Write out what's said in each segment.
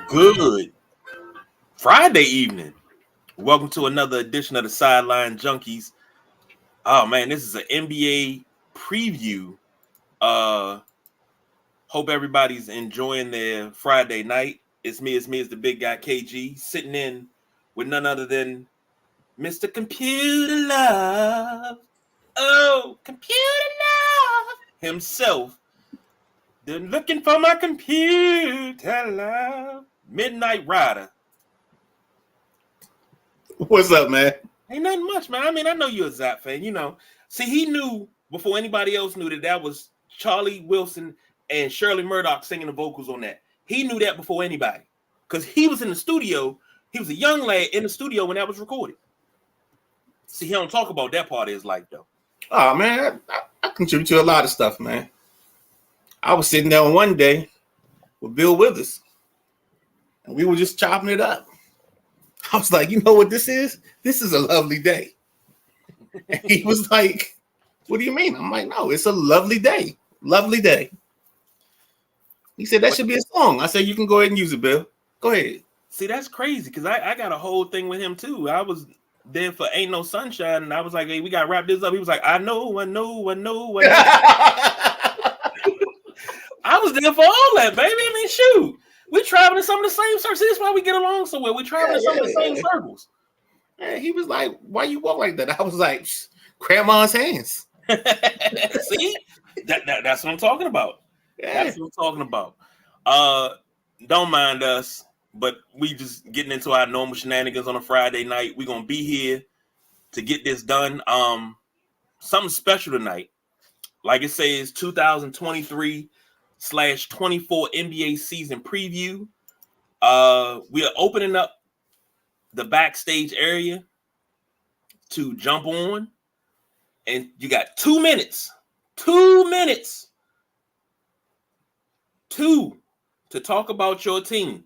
Good Friday evening. Welcome to another edition of the Sideline Junkies. Oh man, this is an NBA preview. Hope everybody's enjoying their Friday night. It's me, it's the big guy KG, sitting in with none other than Mr. Computer Love. Oh, Computer Love himself. They're looking for my computer love. Midnight Rider. What's up, man? Ain't nothing much, man. I mean, I know you're a Zap fan, you know. See, he knew before anybody else knew that was Charlie Wilson and Shirley Murdoch singing the vocals on that. He knew that before anybody because he was in the studio. He was a young lad in the studio when that was recorded. See, he don't talk about that part of his life, though. Oh, man, I contribute to a lot of stuff, man. I was sitting there one day with Bill Withers, and we were just chopping it up. I was like, you know what this is? This is a lovely day. And he was like, what do you mean? I'm like, no, it's a lovely day. Lovely day. He said, that should be a song. I said, you can go ahead and use it, Bill. Go ahead. See, that's crazy because I got a whole thing with him, too. I was there for Ain't No Sunshine, and I was like, hey, we got to wrap this up. He was like, I know. I was there for all that, baby. I mean, shoot. We traveling some of the same circles. This is why we get along so well. We traveling in some of the same circles. And he was like, why you walk like that? I was like, grandma's hands. See? That's what I'm talking about. Yeah. That's what I'm talking about. Don't mind us, but we just getting into our normal shenanigans on a Friday night. We're going to be here to get this done. Something special tonight. Like it says, 2023/24 NBA season preview. We are opening up the backstage area to jump on, and you got 2 minutes to talk about your team.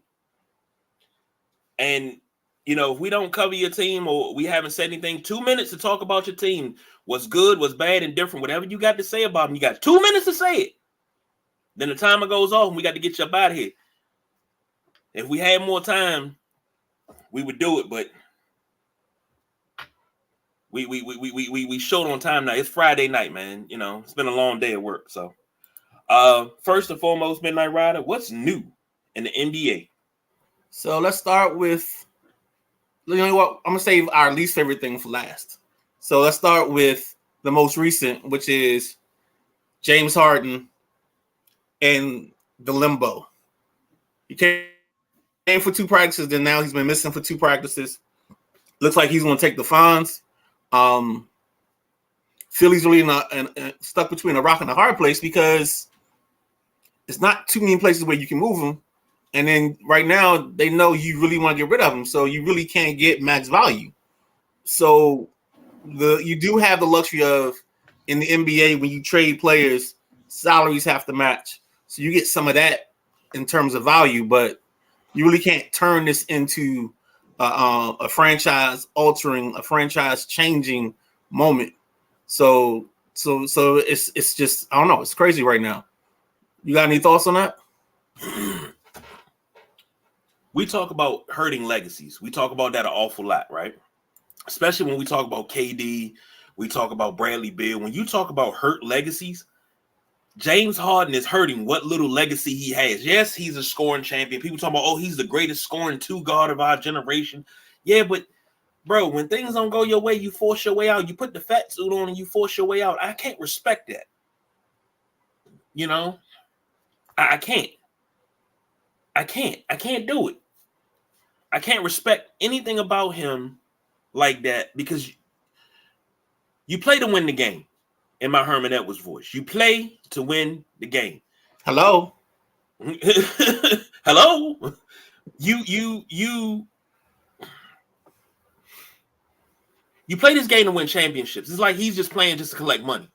And you know, if we don't cover your team or we haven't said anything, 2 minutes to talk about your team. What's good, what's bad, and different. Whatever you got to say about them, you got 2 minutes to say it. Then the timer goes off and we got to get you up out of here. If we had more time, we would do it, but we short on time now. It's Friday night, man. You know, it's been a long day at work. So first and foremost, Midnight Rider, what's new in the NBA? So let's start with, you know what, I'm going to save our least favorite thing for last. So let's start with the most recent, which is James Harden and the limbo. He came for 2 practices, then now he's been missing for 2 practices. Looks like he's going to take the fines. Philly's really stuck between a rock and a hard place because it's not too many places where you can move him. And then right now they know you really want to get rid of him, so you really can't get max value. So you do have the luxury of, in the NBA, when you trade players, salaries have to match. So you get some of that in terms of value, but you really can't turn this into a franchise-altering, a franchise-changing moment. So it's just, I don't know, it's crazy right now. You got any thoughts on that? We talk about hurting legacies. We talk about that an awful lot, right? Especially when we talk about KD, we talk about Bradley Beal. When you talk about hurt legacies, James Harden is hurting what little legacy he has. Yes, he's a scoring champion. People talk about, oh, he's the greatest scoring 2 guard of our generation. Yeah, but bro, when things don't go your way, you force your way out. You put the fat suit on and you force your way out. I can't respect that. You know, I can't. I can't do it. I can't respect anything about him like that because you play to win the game. In my Herman Edwards voice, you play to win the game. Hello. Hello. You play this game to win championships. It's like he's just playing just to collect money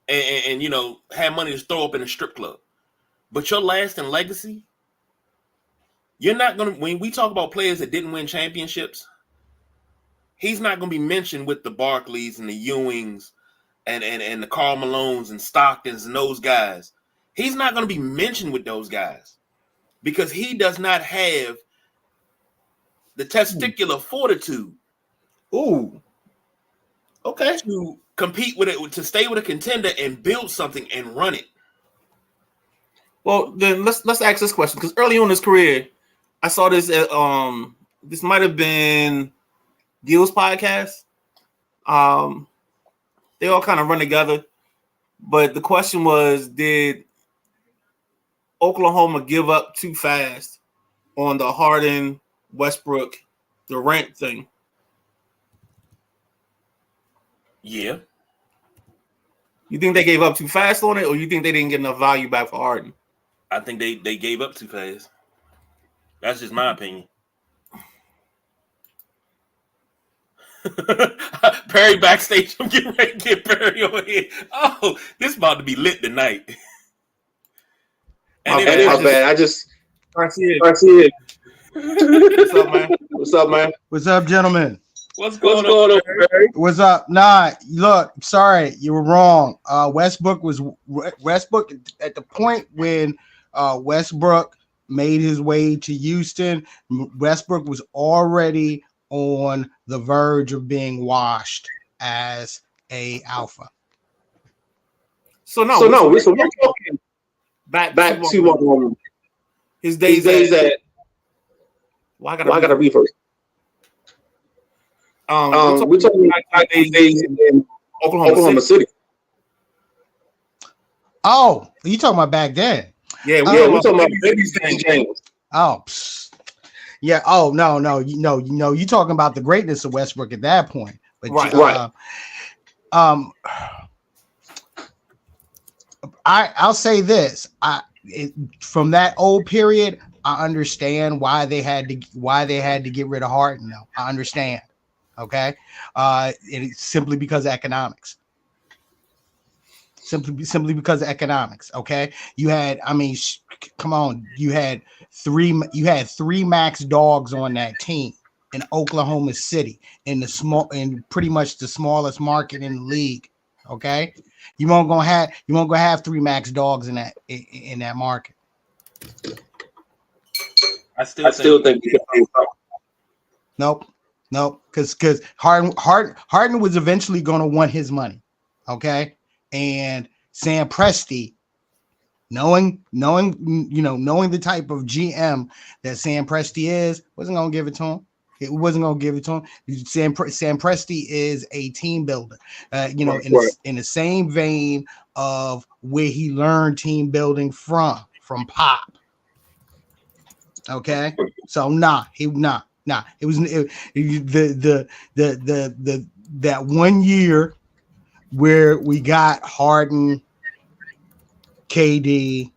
and you know, have money to throw up in a strip club. But your lasting legacy, you're not going to, when we talk about players that didn't win championships, he's not going to be mentioned with the Barkleys and the Ewings and the Karl Malones and Stocktons and those guys. He's not going to be mentioned with those guys because he does not have the testicular fortitude. Ooh. Okay. To compete with it, to stay with a contender and build something and run it. Well, then let's ask this question, because early on in his career, I saw this. This might have been Gil's podcast. They all kind of run together, but the question was, did Oklahoma give up too fast on the Harden, Westbrook, Durant thing? Yeah. You think they gave up too fast on it, or you think they didn't get enough value back for Harden? I think they gave up too fast. That's just my opinion. Perry backstage. I'm getting ready to get Perry over here. Oh, this is about to be lit tonight. My bad. I just see it. What's up, man? What's up, gentlemen? What's going on, Perry? What's up? Nah, look, sorry, you were wrong. Westbrook at the point when Westbrook made his way to Houston. Westbrook was already on the verge of being washed as a alpha. So we're talking back to his days at. Well, I gotta read first. We're talking about days in Oklahoma City. Oh, you talking about back then? Yeah, we're talking about baby James. Oh, yeah. Oh, no. You talking about the greatness of Westbrook at that point? But right. I'll say this: from that old period, I understand why they had to get rid of Harden. Though I understand. Okay, it's simply because of economics. Simply because of economics. Okay, you had, come on, you had three max dogs on that team in Oklahoma City, in pretty much the smallest market in the league. Okay, you won't gonna have three max dogs in that market. I still think Nope, because Harden was eventually going to want his money, okay, and Sam Presti, knowing the type of GM that Sam Presti is, wasn't going to give it to him. It wasn't going to give it to him. Sam Presti is a team builder, in the same vein of where he learned team building from Pop. Okay, so it was that 1 year where we got Harden, KD,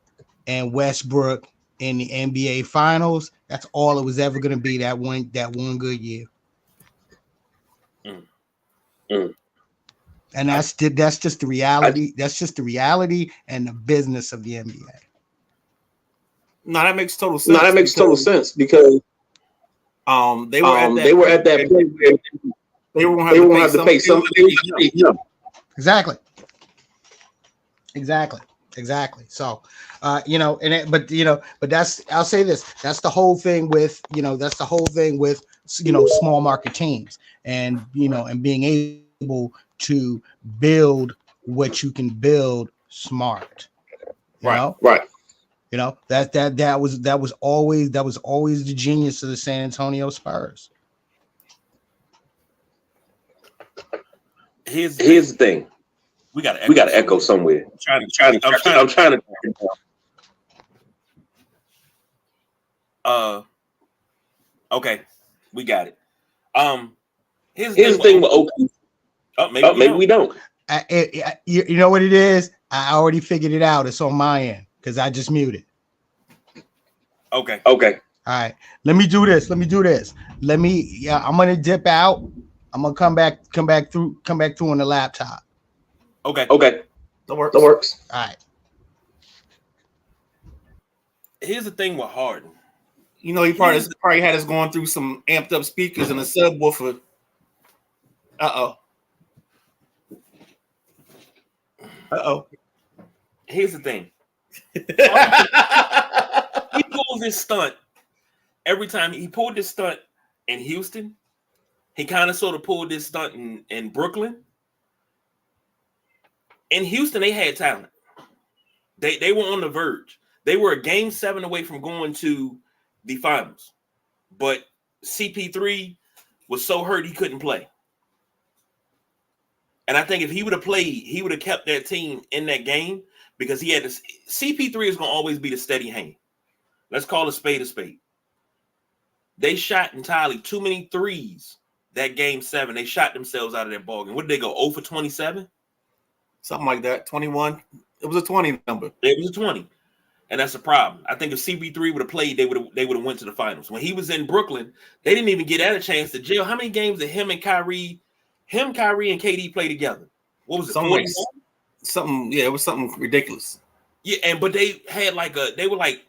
and Westbrook in the NBA Finals. That's all it was ever going to be. That one good year. And that's just the reality. That's just the reality and the business of the NBA. No, that makes total sense. Because they were at that point where they were going to have to pay something. Exactly. So, but I'll say this. That's the whole thing with small market teams and being able to build what you can build smart. Right. That was always the genius of the San Antonio Spurs. Here's the thing. We got to echo somewhere. I'm trying to. Okay, we got it. Here's the thing with Oakland. Maybe we don't. You know what it is? I already figured it out. It's on my end because I just muted. Okay. All right. Let me do this. I'm gonna dip out. I'm gonna come back through on the laptop. Okay. That works. All right. Here's the thing with Harden. He probably had us going through some amped up speakers and a subwoofer. Here's the thing. He pulls this stunt every time. He pulled this stunt in Houston. He kind of sort of pulled this stunt in Brooklyn. In Houston, they had talent. They were on the verge. They were a game 7 away from going to the finals. But CP3 was so hurt he couldn't play. And I think if he would have played, he would have kept that team in that game because he had this. CP3 is going to always be the steady hand. Let's call a spade a spade. They shot entirely too many threes that game 7. They shot themselves out of that ball game. What did they go, 0 for 27? Something like that, 21. It was a 20 number. It was a 20. And that's a problem. I think if CP3 would have played, they would have went to the finals. When he was in Brooklyn, they didn't even get a chance to jail. How many games did him, Kyrie, and KD play together? What was it? It was something ridiculous. Yeah, but they had they were like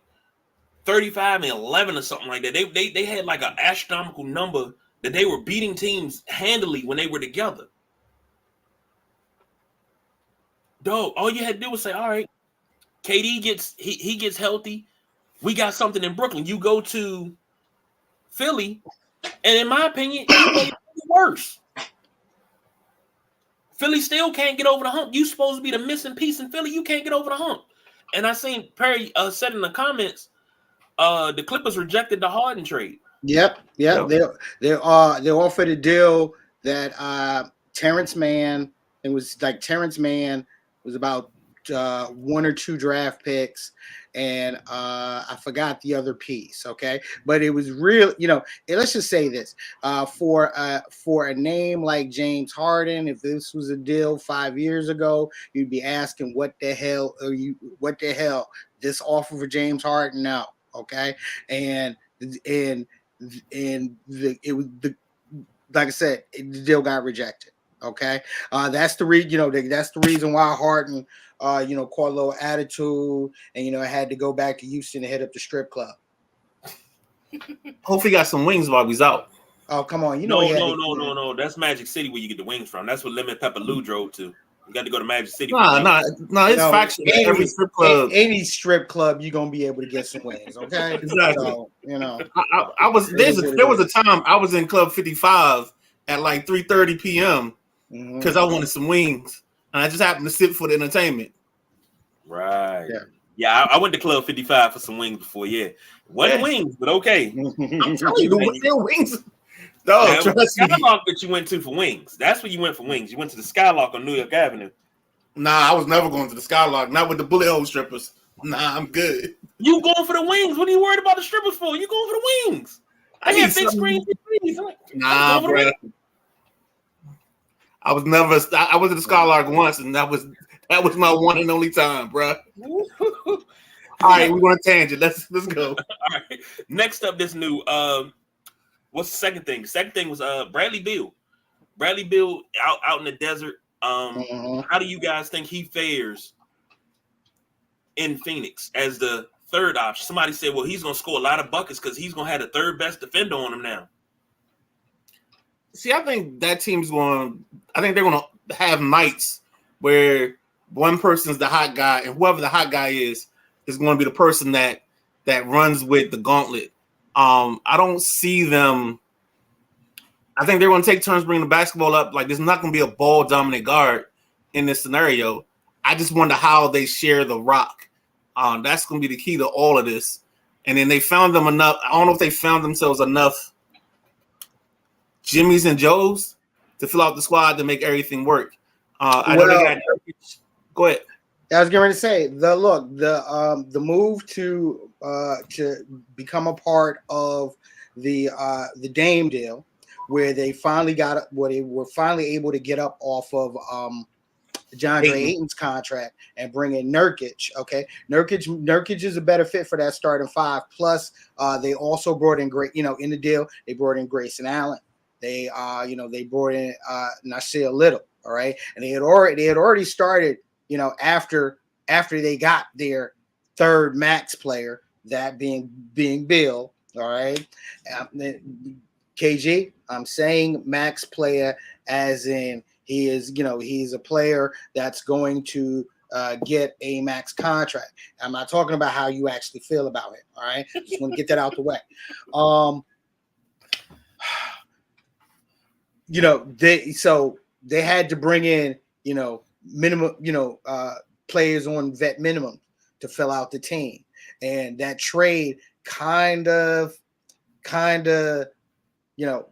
35 and 11 or something like that. They had like an astronomical number that they were beating teams handily when they were together. Dog, all you had to do was say, all right, KD gets healthy. We got something in Brooklyn. You go to Philly, and in my opinion, he played worse. Philly still can't get over the hump. You supposed to be the missing piece in Philly. You can't get over the hump. And I seen Perry said in the comments, the Clippers rejected the Harden trade. Yep. They offered a deal that Terrence Mann. It was like Terrence Mann was about 1 or 2 draft picks, and I forgot the other piece. Okay, but it was real. Let's just say this: for a name like James Harden, if this was a deal 5 years ago, you'd be asking, what the hell this offer for James Harden now? Okay, and it was like I said, the deal got rejected. Okay, that's the that's the reason why Harden, caught a little attitude, and had to go back to Houston to hit up the strip club. Hopefully, he got some wings while he's out. Oh, come on, No. That's Magic City where you get the wings from. That's what Lemon Pepper Lou drove to. You got to go to Magic City. No, it's factual. Every strip club, any strip club, you're gonna be able to get some wings. Okay, exactly. So, I was there was a time I was in Club 55 at like 3:30 p.m. because I wanted some wings, and I just happened to sit for the entertainment. Right. Yeah. I went to Club 55 for some wings before. Yeah, wasn't wings, but okay. I'm telling you, still wings. No, trust me. Skylock that you went to for wings. That's where you went for wings. You went to the Skylock on New York Avenue. Nah, I was never going to the Skylock. Not with the bullet hole strippers. Nah, I'm good. You going for the wings? What are you worried about the strippers for? You going for the wings? I had big screen TVs. Nah, bro. I was never. I went to the Skylark once, and that was my one and only time, bro. All right, we're going to tangent. Let's go. All right. Next up, this new. What's the second thing? The second thing was Bradley Beal. Bradley Beal out in the desert. How do you guys think he fares in Phoenix as the third option? Somebody said, well, he's going to score a lot of buckets because he's going to have the third best defender on him now. See, I think that team's going. I think they're going to have nights where one person's the hot guy, and whoever the hot guy is going to be the person that runs with the gauntlet. I don't see them. I think they're going to take turns bringing the basketball up. Like, there's not going to be a ball dominant guard in this scenario. I just wonder how they share the rock. That's going to be the key to all of this. And then they found them enough. I don't know if they found themselves enough Jimmys and Joes to fill out the squad to make everything work. I know they got. Go ahead. I was going to say the move to become a part of the Dame deal, where they were finally able to get up off of DeAndre Ayton's contract and bring in Nurkic. Okay, Nurkic is a better fit for that starting five. Plus, they also brought in in the deal they brought in Grayson Allen. They brought in Nasir Little. All right, and they had already started. After they got their third max player, that being Bill, all right. KG, I'm saying max player as in he's a player that's going to get a max contract. I'm not talking about how you actually feel about it, all right? Just want to get that out the way. they had to bring in, minimum, players on vet minimum to fill out the team. And that trade kind of,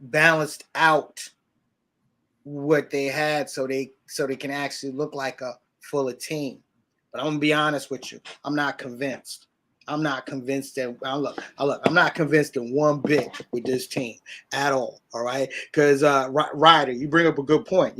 balanced out what they had so they can actually look like a fuller team. But I'm gonna be honest with you, I'm not convinced. I'm not convinced that I'm not convinced in one bit with this team at all. All right, because Ryder, you bring up a good point.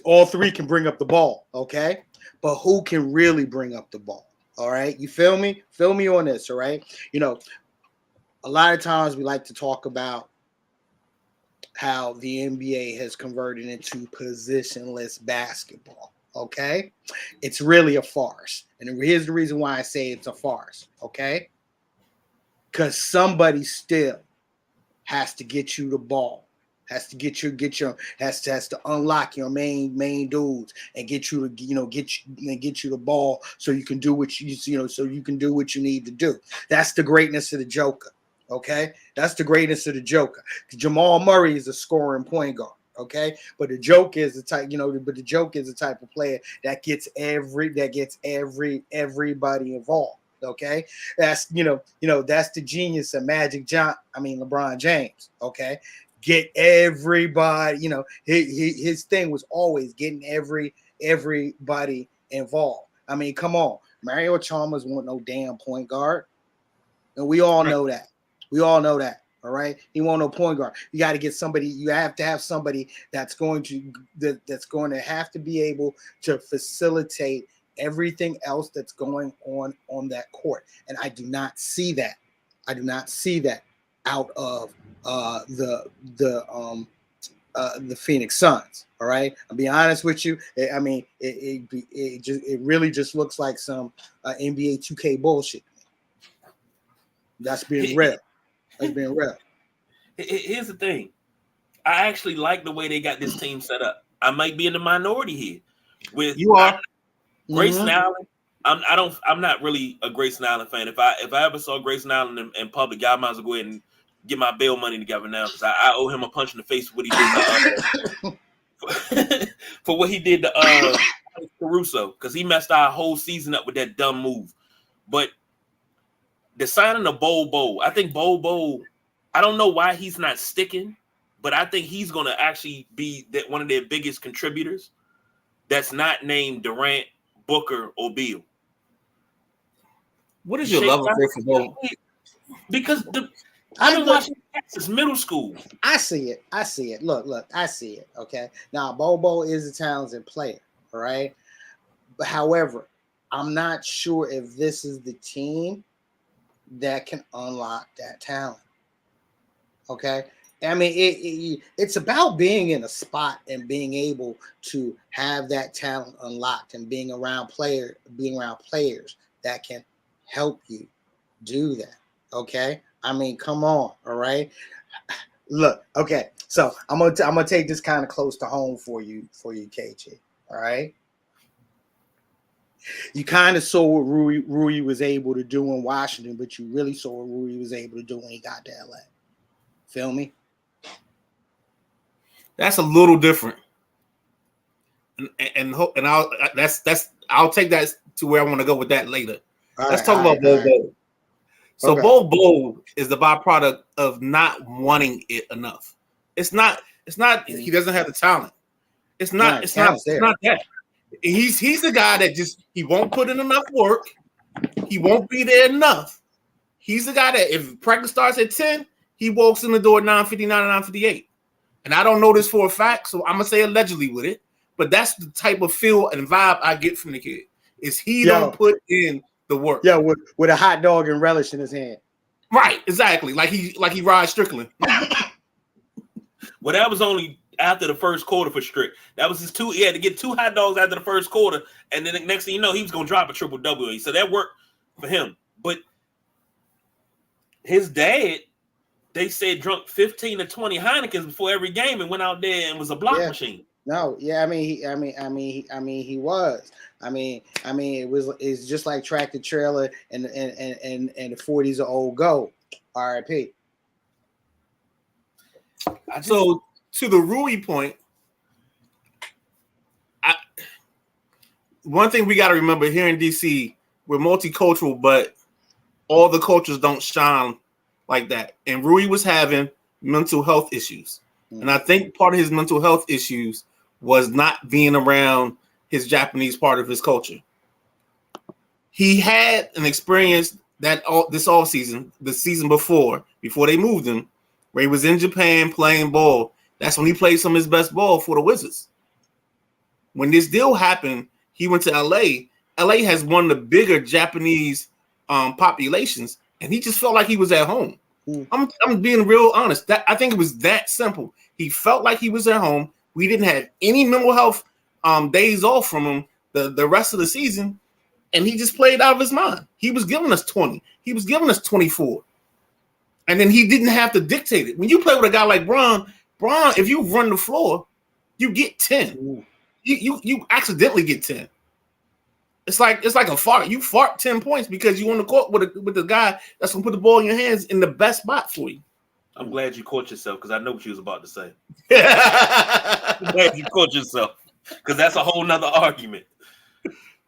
All three can bring up the ball. Okay, but who can really bring up the ball? All right, you feel me? Feel me on this. All right, a lot of times we like to talk about how the NBA has converted into positionless basketball. Okay, it's really a farce, and here's the reason why I say it's a farce. Okay, because somebody still has to get you the ball, has to has to unlock your main dudes and get you to get you the ball so you can do what so you can do what you need to do. That's the greatness of the Joker. Okay, that's the greatness of the Joker. Jamal Murray is a scoring point guard. Okay, but the Joker is the type, but the Joker is the type of player that gets everybody involved. Okay, that's that's the genius of LeBron James. Okay, get everybody. His thing was always getting everybody involved. I mean, come on, Mario Chalmers wasn't no damn point guard, and we all know that. We all know that. All right. He won't no point guard. You got to get somebody. You have to have somebody that's going to have to be able to facilitate everything else that's going on that court. And I do not see that. I do not see that out of the Phoenix Suns. All right. I'll be honest with you. I mean, it really just looks like some NBA 2K bullshit. That's being real. That's being real. Here's the thing. I actually like the way they got this team set up. I might be in the minority here. You are Grayson Allen. I'm not really a Grayson Allen fan. If I ever saw Grayson Allen in public, y'all might as well go ahead and get my bail money together now, because I owe him a punch in the face for what he did for what he did to Caruso, because he messed our whole season up with that dumb move. But the signing of Bobo, I think Bobo, I don't know why he's not sticking, but I think he's going to actually be one of their biggest contributors that's not named Durant, Booker, or Beal. What is your love affair for Bobo? Because I've been watching since middle school. I see it. Look, I see it. Okay. Now, Bobo is a talented player, all right? But however, I'm not sure if this is the team that can unlock that talent. Okay. I mean, it's about being in a spot and being able to have that talent unlocked and being around players that can help you do that. Okay. I mean, come on. All right. Look. Okay. So I'm gonna take this kind of close to home for you, KG. All right. You kind of saw what Rui was able to do in Washington, but you really saw what Rui was able to do when he got to LA. Feel me? That's a little different, and I'll take that to where I want to go with that later. Let's talk about Bobo. So Bobo is the byproduct of not wanting it enough. It's not. He doesn't have the talent. It's not that. He's the guy that he won't put in enough work. He won't be there enough. He's the guy that if practice starts at 10, he walks in the door at 9:59 or 9:58. And I don't know this for a fact, so I'm gonna say allegedly with it. But that's the type of feel and vibe I get from the kid. Is he don't put in the work? Yeah, with a hot dog and relish in his hand. Right, exactly. Like he rides Strickland. Well, that was only after the first quarter for Strick. That was his two. He had to get 2 hot dogs after the first quarter, and then the next thing you know, he was gonna drop a triple-double. So that worked for him. But his dad, they said, drunk 15 to 20 Heinekens before every game and went out there and was a block machine. No, yeah, he was. It's just like Tractor Trailer and the 40s of old gold. R.I.P. So to the Rui point, one thing we got to remember here in DC, we're multicultural, but all the cultures don't shine like that. And Rui was having mental health issues. And I think part of his mental health issues was not being around his Japanese part of his culture. He had an experience that this offseason, the season before they moved him, where he was in Japan playing ball. That's when he played some of his best ball for the Wizards. When this deal happened, he went to LA. LA has one of the bigger Japanese populations, and he just felt like he was at home. I'm being real honest. I think it was that simple. He felt like he was at home. We didn't have any mental health days off from him the rest of the season, and he just played out of his mind. He was giving us 20. He was giving us 24. And then he didn't have to dictate it. When you play with a guy like Bron, if you run the floor, you get 10. You accidentally get 10. It's like a fart. You fart 10 points because you on the court with the guy that's gonna put the ball in your hands in the best spot for you. I'm glad you caught yourself because I know what you was about to say. I'm glad you caught yourself because that's a whole nother argument.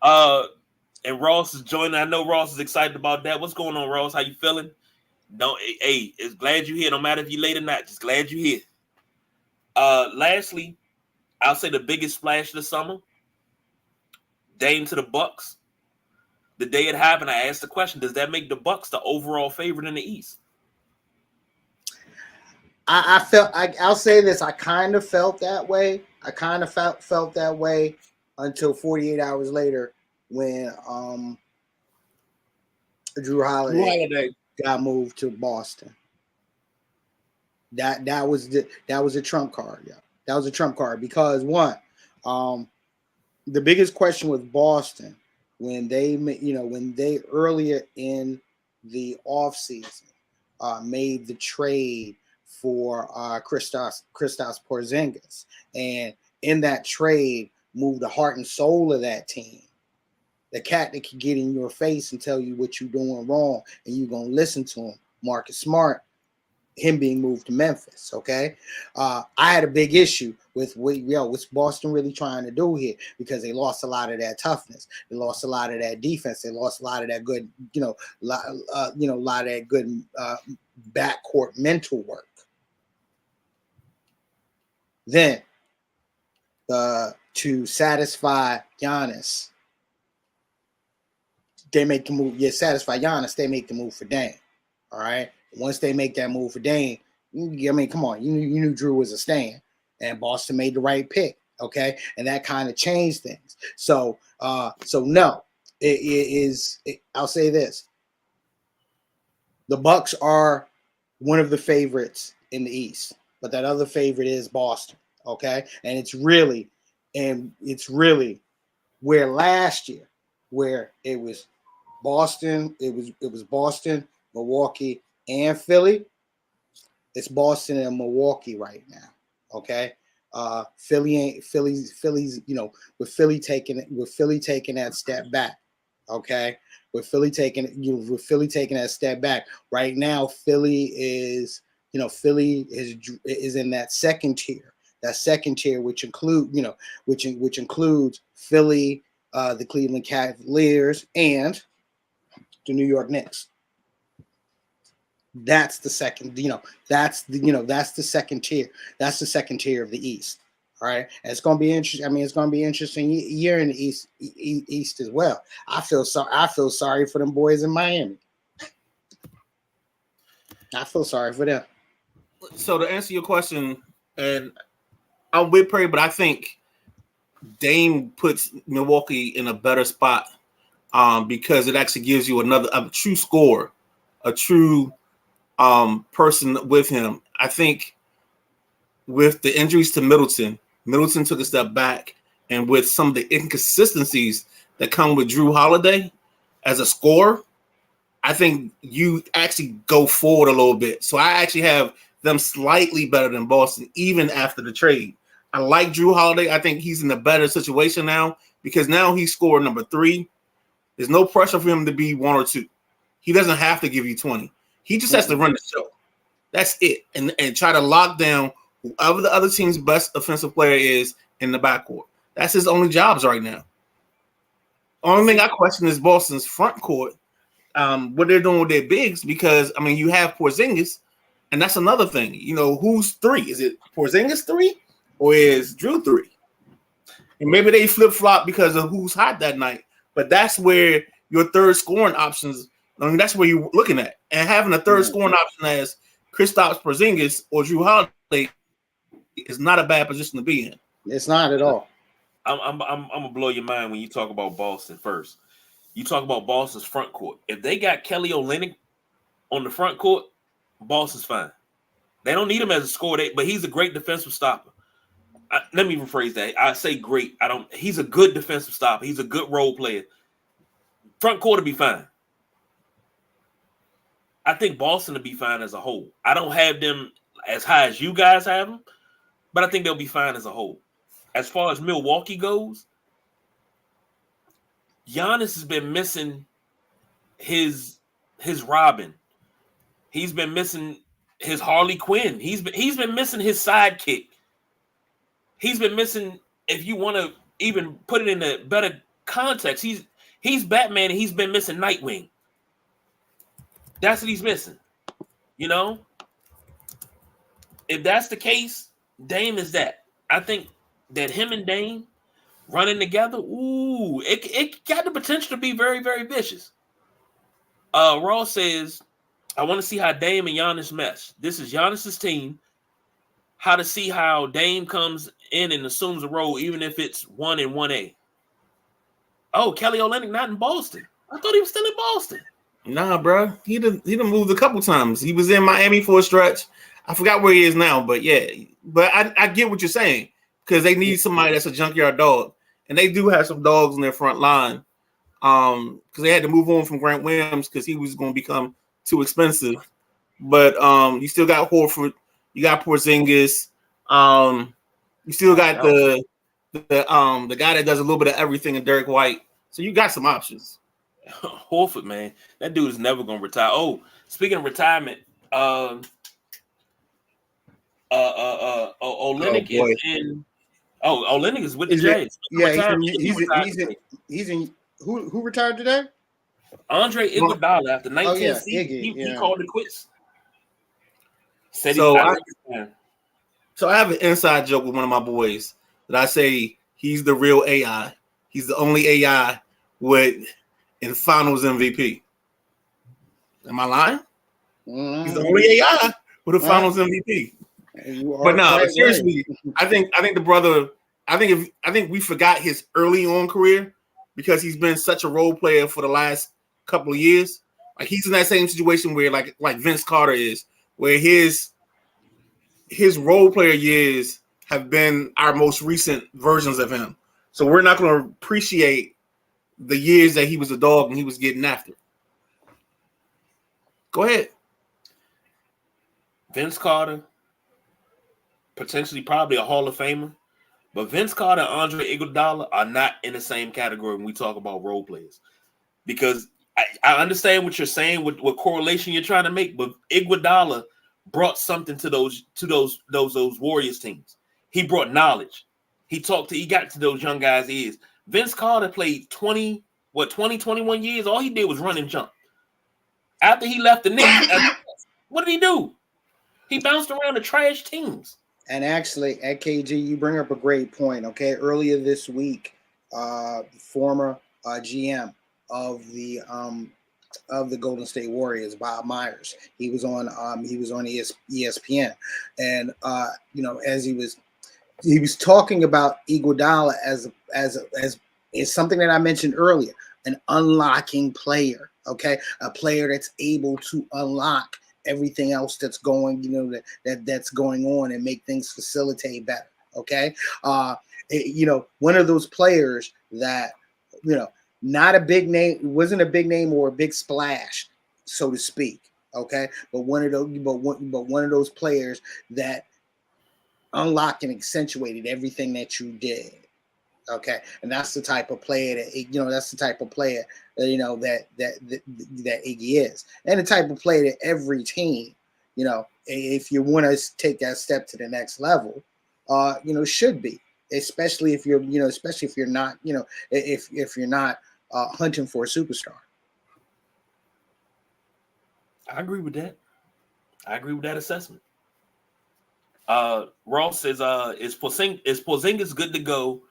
And Ross is joining. I know Ross is excited about that. What's going on, Ross? How you feeling? It's glad you're here. No matter if you're late or not, just glad you're here. Lastly, I'll say the biggest splash of the summer. Dame to the Bucks. The day it happened, I asked the question: does that make the Bucks the overall favorite in the East? I'll say this. I kind of felt that way. I kind of felt that way until 48 hours later when Drew Holiday got moved to Boston. That was a trump card. Yeah, that was a trump card because one, the biggest question with Boston when they earlier in the offseason made the trade for Kristaps Porzingis, and in that trade moved the heart and soul of that team. The cat that can get in your face and tell you what you're doing wrong, and you're gonna listen to him. Marcus Smart, him being moved to Memphis. Okay, I had a big issue with what's Boston really trying to do here because they lost a lot of that toughness. They lost a lot of that defense. They lost a lot of that good, a lot of that good backcourt mental work. Then, to satisfy Giannis, they make the move. Satisfy Giannis, they make the move for Dame. All right. Once they make that move for Dame, I mean, come on, you knew Drew was a stand, and Boston made the right pick. Okay, and that kind of changed things. So no, it is. I'll say this: the Bucks are one of the favorites in the East, but that other favorite is Boston. Okay, and it's really where last year, where it was Boston, it was Boston, Milwaukee, and Philly. It's Boston and Milwaukee right now. Okay. Philly's, with Philly taking that step back. Okay. With Philly taking that step back right now, Philly is in that second tier. That second tier, which includes Philly, the Cleveland Cavaliers, and the New York Knicks. That's the second, that's the second tier. That's the second tier of the East. All right. And it's going to be interesting. I mean, it's going to be an interesting year in the East as well. I feel sorry for them boys in Miami. I feel sorry for them. So to answer your question, and I'm with Perry, but I think Dame puts Milwaukee in a better spot because it actually gives you a true scorer, a true person with him. I think with the injuries to Middleton took a step back, and with some of the inconsistencies that come with Drew Holiday as a scorer, I think you actually go forward a little bit. So I actually have them slightly better than Boston, even after the trade. I like Drew Holiday. I think he's in a better situation now because now he's scored number 3. There's no pressure for him to be 1 or 2. He doesn't have to give you 20. He just has to run the show. That's it. And try to lock down whoever the other team's best offensive player is in the backcourt. That's his only jobs right now. Only thing I question is Boston's front court, what they're doing with their bigs, because I mean you have Porzingis, and that's another thing. You know, who's three? Is it Porzingis 3 or is Drew 3? And maybe they flip-flop because of who's hot that night. But that's where your third scoring options, I mean, that's where you're looking at. And having a third scoring option as Kristaps Porzingis or Drew Holiday is not a bad position to be in. It's not at all. I'm gonna blow your mind when you talk about Boston first. You talk about Boston's front court. If they got Kelly Olynyk on the front court, Boston's fine. They don't need him as a scorer, but he's a great defensive stopper. Let me rephrase that. I say great. He's a good defensive stopper. He's a good role player. Front court will be fine. I think Boston will be fine as a whole. I don't have them as high as you guys have them, but I think they'll be fine as a whole. As far as Milwaukee goes, Giannis has been missing his Robin. He's been missing his Harley Quinn. He's been missing his sidekick. He's been missing, if you want to even put it in a better context, he's Batman and he's been missing Nightwing. That's what he's missing. You know? If that's the case, Dame is that. I think that him and Dame running together, it got the potential to be very, very vicious. Ross says, I want to see how Dame and Giannis mesh. This is Giannis's team. How to see how Dame comes in and assumes a role, even if it's 1 and 1A. Oh, Kelly Olynyk not in Boston. I thought he was still in Boston. Nah, bro. He done moved a couple times. He was in Miami for a stretch. I forgot where he is now, but yeah. But I get what you're saying, because they need somebody that's a junkyard dog. And they do have some dogs in their front line. Because they had to move on from Grant Williams because he was going to become too expensive. But you still got Horford. You got Porzingis. You still got the guy that does a little bit of everything in Derek White. So you got some options. Horford, man, that dude is never gonna retire. Oh, speaking of retirement, Olynyk is in. Oh, Olynyk is with the Jays. Yeah, he's in. Who retired today? Andre Iguodala after 19 seasons. He called it quits. So I have an inside joke with one of my boys that I say he's the real AI. He's the only AI in Finals MVP. Am I lying? He's the only AI with a Finals MVP. But no, seriously, I think the brother. I think we forgot his early on career because he's been such a role player for the last couple of years. Like he's in that same situation where like Vince Carter is, where his role player years have been our most recent versions of him. So we're not going to appreciate the years that he was a dog and he was getting after. Go ahead. Vince Carter, potentially probably a Hall of Famer, but Vince Carter and Andre Iguodala are not in the same category when we talk about role players. Because I understand what you're saying, what correlation you're trying to make, but Iguodala brought something to those Warriors teams. He brought knowledge. He got to those young guys' ears. Vince Carter played 21 years. All he did was run and jump. After he left the Knicks, what did he do? He bounced around the trash teams. And actually, at KG, you bring up a great point. Okay, earlier this week, former GM of the Golden State Warriors, Bob Myers, he was on ESPN, and as he was talking about Iguodala as something that I mentioned earlier, an unlocking player. Okay, a player that's able to unlock everything else that's going, that's going on and make things facilitate better. Okay, one of those players that not a big name, wasn't a big name or a big splash, so to speak. Okay, but one of those players that unlocked and accentuated everything that you did. Okay, and that's the type of player that that Iggy is, and the type of player that every team if you want to take that step to the next level, should be, especially if you're not, if you're not hunting for a superstar. I agree with that. I agree with that assessment. Ross says, is Porzingis good to go?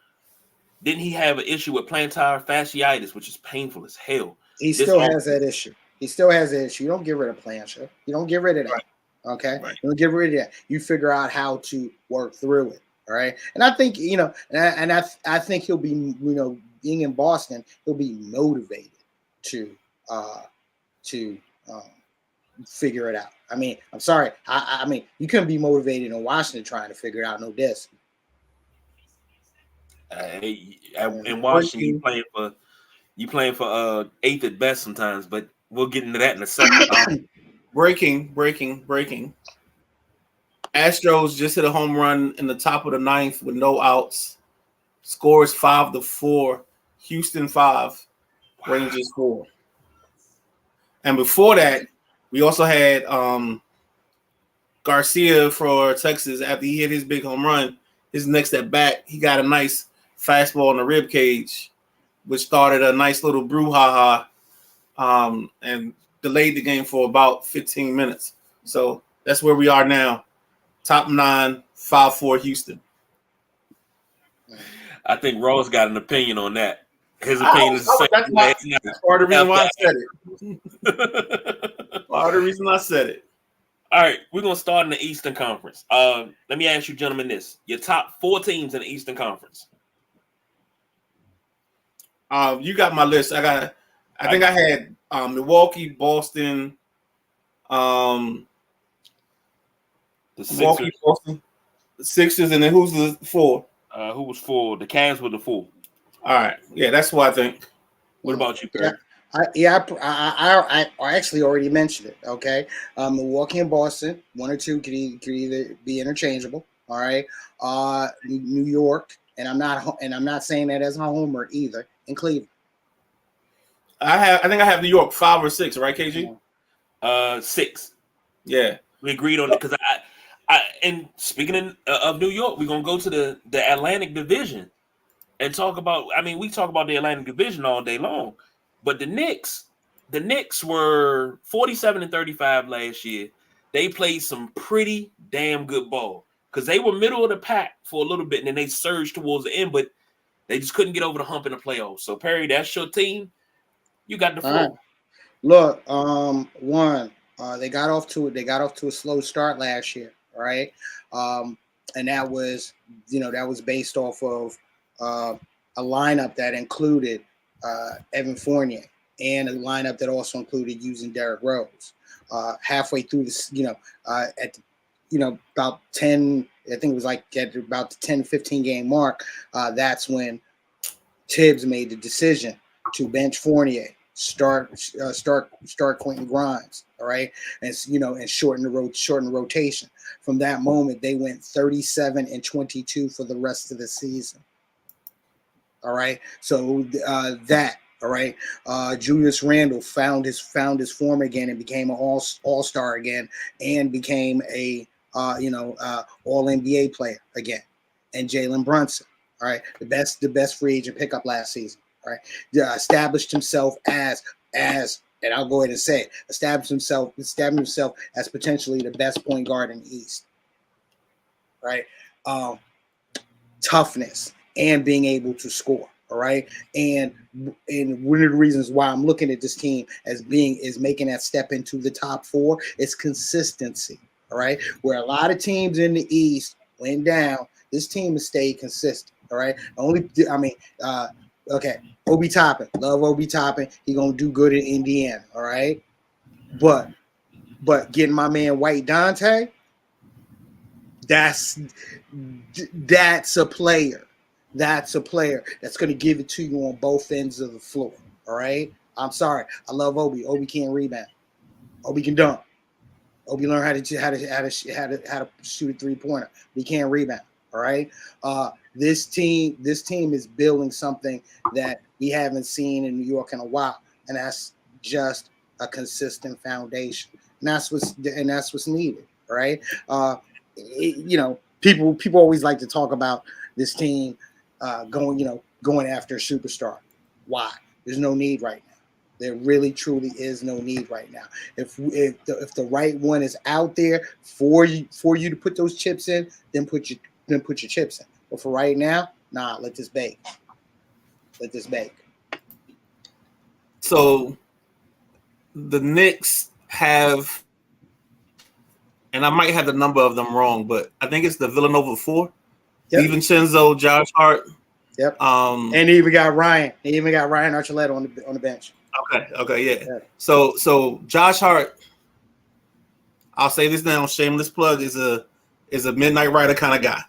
Didn't he have an issue with plantar fasciitis, which is painful as hell? He still has that issue. You don't get rid of plantar. You don't get rid of that. Right. Okay. Right. You don't get rid of that. You figure out how to work through it. All right. And I think, I think he'll be, being in Boston, he'll be motivated to figure it out. I mean, I'm sorry. I mean, you couldn't be motivated in Washington trying to figure it out. No this. In Washington, you playing for eighth at best sometimes, but we'll get into that in a second. Breaking. Astros just hit a home run in the top of the ninth with no outs. Scores 5-4. Houston 5, Rangers 4. And before that, we also had Garcia for Texas. After he hit his big home run, his next at bat, he got a nice fastball in the rib cage, which started a nice little brouhaha and delayed the game for about 15 minutes. So that's where we are now. Top 9, 5-4 Houston. I think Ross got an opinion on that. His opinion is the same. That's part of the reason why I said it. Part of the reason I said it. All right, we're going to start in the Eastern Conference. Let me ask you gentlemen this. Your top 4 teams in the Eastern Conference. You got my list. I think I had Milwaukee, Boston, The Milwaukee, Sixers. Boston, the Sixers, and then who's the 4? Who was 4? The Cavs were the 4. All right. Yeah, that's what I think. What about you, Perry? I actually already mentioned it. Okay, Milwaukee and Boston, 1 or 2 could either be interchangeable. All right, New York, and I'm not saying that as a homer either. In Cleveland, I think I have New York 5 or 6, right, KG? 6. Yeah, we agreed on it because and speaking of New York, we're gonna go to the Atlantic Division and talk about. I mean, we talk about the Atlantic Division all day long, but the Knicks were 47-35 last year. They played some pretty damn good ball because they were middle of the pack for a little bit, and then they surged towards the end, but they just couldn't get over the hump in the playoffs. So Perry, that's your team. You got the floor. Right. Look, they got off to a slow start last year, right? And that was based off of a lineup that included Evan Fournier and a lineup that also included using Derrick Rose. Halfway through this, about 10, I think it was like at about the 10-15 game mark, that's when Tibbs made the decision to bench Fournier, start Quentin Grimes, all right, and shorten the rotation. From that moment, they went 37-22 for the rest of the season. All right, so all right, Julius Randle found his form again and became an all-star again, and became a all NBA player again, and Jalen Brunson. All right, the best free agent pickup last season. All right, established himself as, and I'll go ahead and say it, established himself as potentially the best point guard in the East. Right, toughness and being able to score. All right, and one of the reasons why I'm looking at this team as making that step into the top 4 is consistency. All right, where a lot of teams in the East went down, this team has stayed consistent. All right. Okay. Obi Toppin. Love Obi Toppin. He gonna do good in Indiana. All right. But getting my man White Dante, that's a player. That's a player that's gonna give it to you on both ends of the floor. All right. I'm sorry. I love Obi. Obi can't rebound. Obi can dunk. Obi learned how to shoot a 3-pointer. He can't rebound. All right. This team is building something that we haven't seen in New York in a while, and that's just a consistent foundation. and that's what's needed, right? People always like to talk about this team going after a superstar. Why? There's no need right now. There really truly is no need right now. If the right one is out there for you to put those chips in, then put your chips in. But for right now, nah, let this bake. Let this bake. So the Knicks have, and I might have the number of them wrong, but I think it's the Villanova 4. Yep. DiVincenzo, Josh Hart. Yep. And they even got Ryan. They even got Ryan Archuleta on the bench. Okay, yeah. So Josh Hart, I'll say this now, shameless plug, is a midnight rider kind of guy.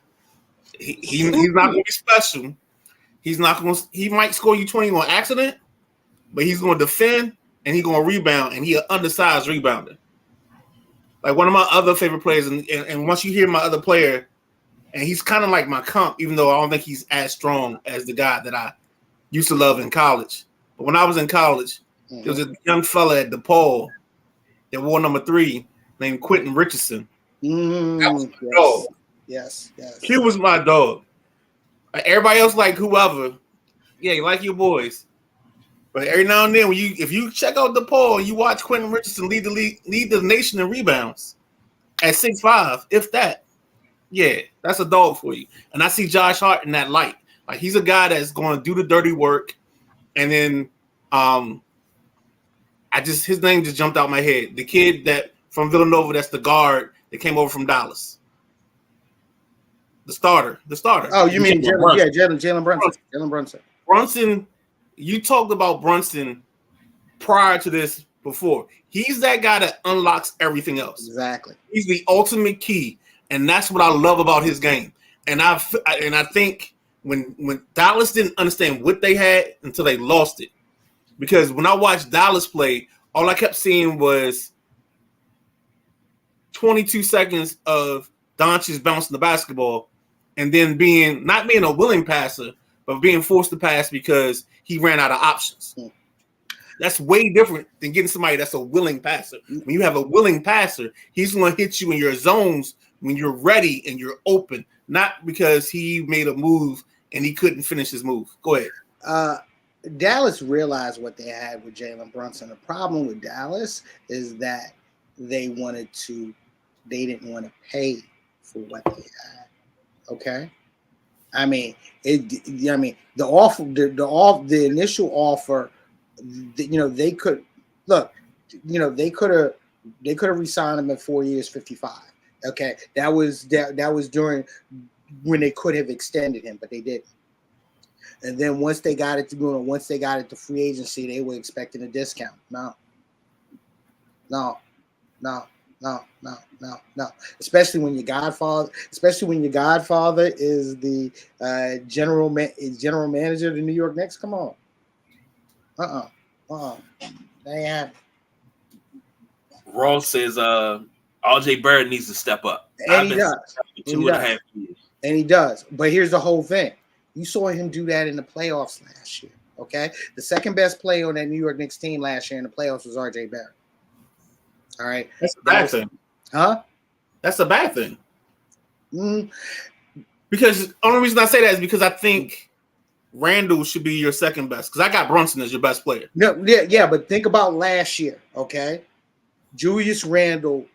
He's not gonna be special. He might score you 20 on accident, but he's gonna defend and he's gonna rebound, and he's an undersized rebounder. Like one of my other favorite players, and once you hear my other player, and he's kind of like my comp, even though I don't think he's as strong as the guy that I used to love in college. But when I was in college, there was a young fella at DePaul that wore number 3 named Quentin Richardson. That was my dog. Yes. He was my dog. Like everybody else, like whoever, yeah, you like your boys. But every now and then, if you check out DePaul, you watch Quentin Richardson lead the nation in rebounds at 6'5", if that. Yeah, that's a dog for you. And I see Josh Hart in that light. Like he's a guy that's going to do the dirty work. And then his name just jumped out my head. The kid that from Villanova, that's the guard that came over from Dallas. The starter. Oh, you mean Jalen Brunson. Jalen Brunson. Brunson, you talked about Brunson prior to this before. He's that guy that unlocks everything else. Exactly. He's the ultimate key. And that's what I love about his game. And I think when Dallas didn't understand what they had until they lost it. Because when I watched Dallas play, all I kept seeing was 22 seconds of Doncic bouncing the basketball and then not being a willing passer, but being forced to pass because he ran out of options. That's way different than getting somebody that's a willing passer. When you have a willing passer, he's going to hit you in your zones when you're ready and you're open, not because he made a move and he couldn't finish his move. Go ahead. Dallas realized what they had with Jalen Brunson. The problem with Dallas is that they didn't want to pay for what they had. Okay, I mean the offer, the initial offer, they could have re-signed him at 4 years, 55. Okay, that was during when they could have extended him, but they didn't. And then once they got it to free agency, they were expecting a discount. No. Especially when your godfather is the general manager of the New York Knicks. Come on. They have. Ross says RJ Barrett needs to step up. And he does. 2.5 years. And he does. But here's the whole thing. You saw him do that in the playoffs last year. Okay? The second best player on that New York Knicks team last year in the playoffs was RJ Barrett. All right. That's a bad thing. Huh? That's a bad thing. Mm-hmm. Because the only reason I say that is because I think Randall should be your second best. Because I got Brunson as your best player. No, yeah, but think about last year, okay? Julius Randle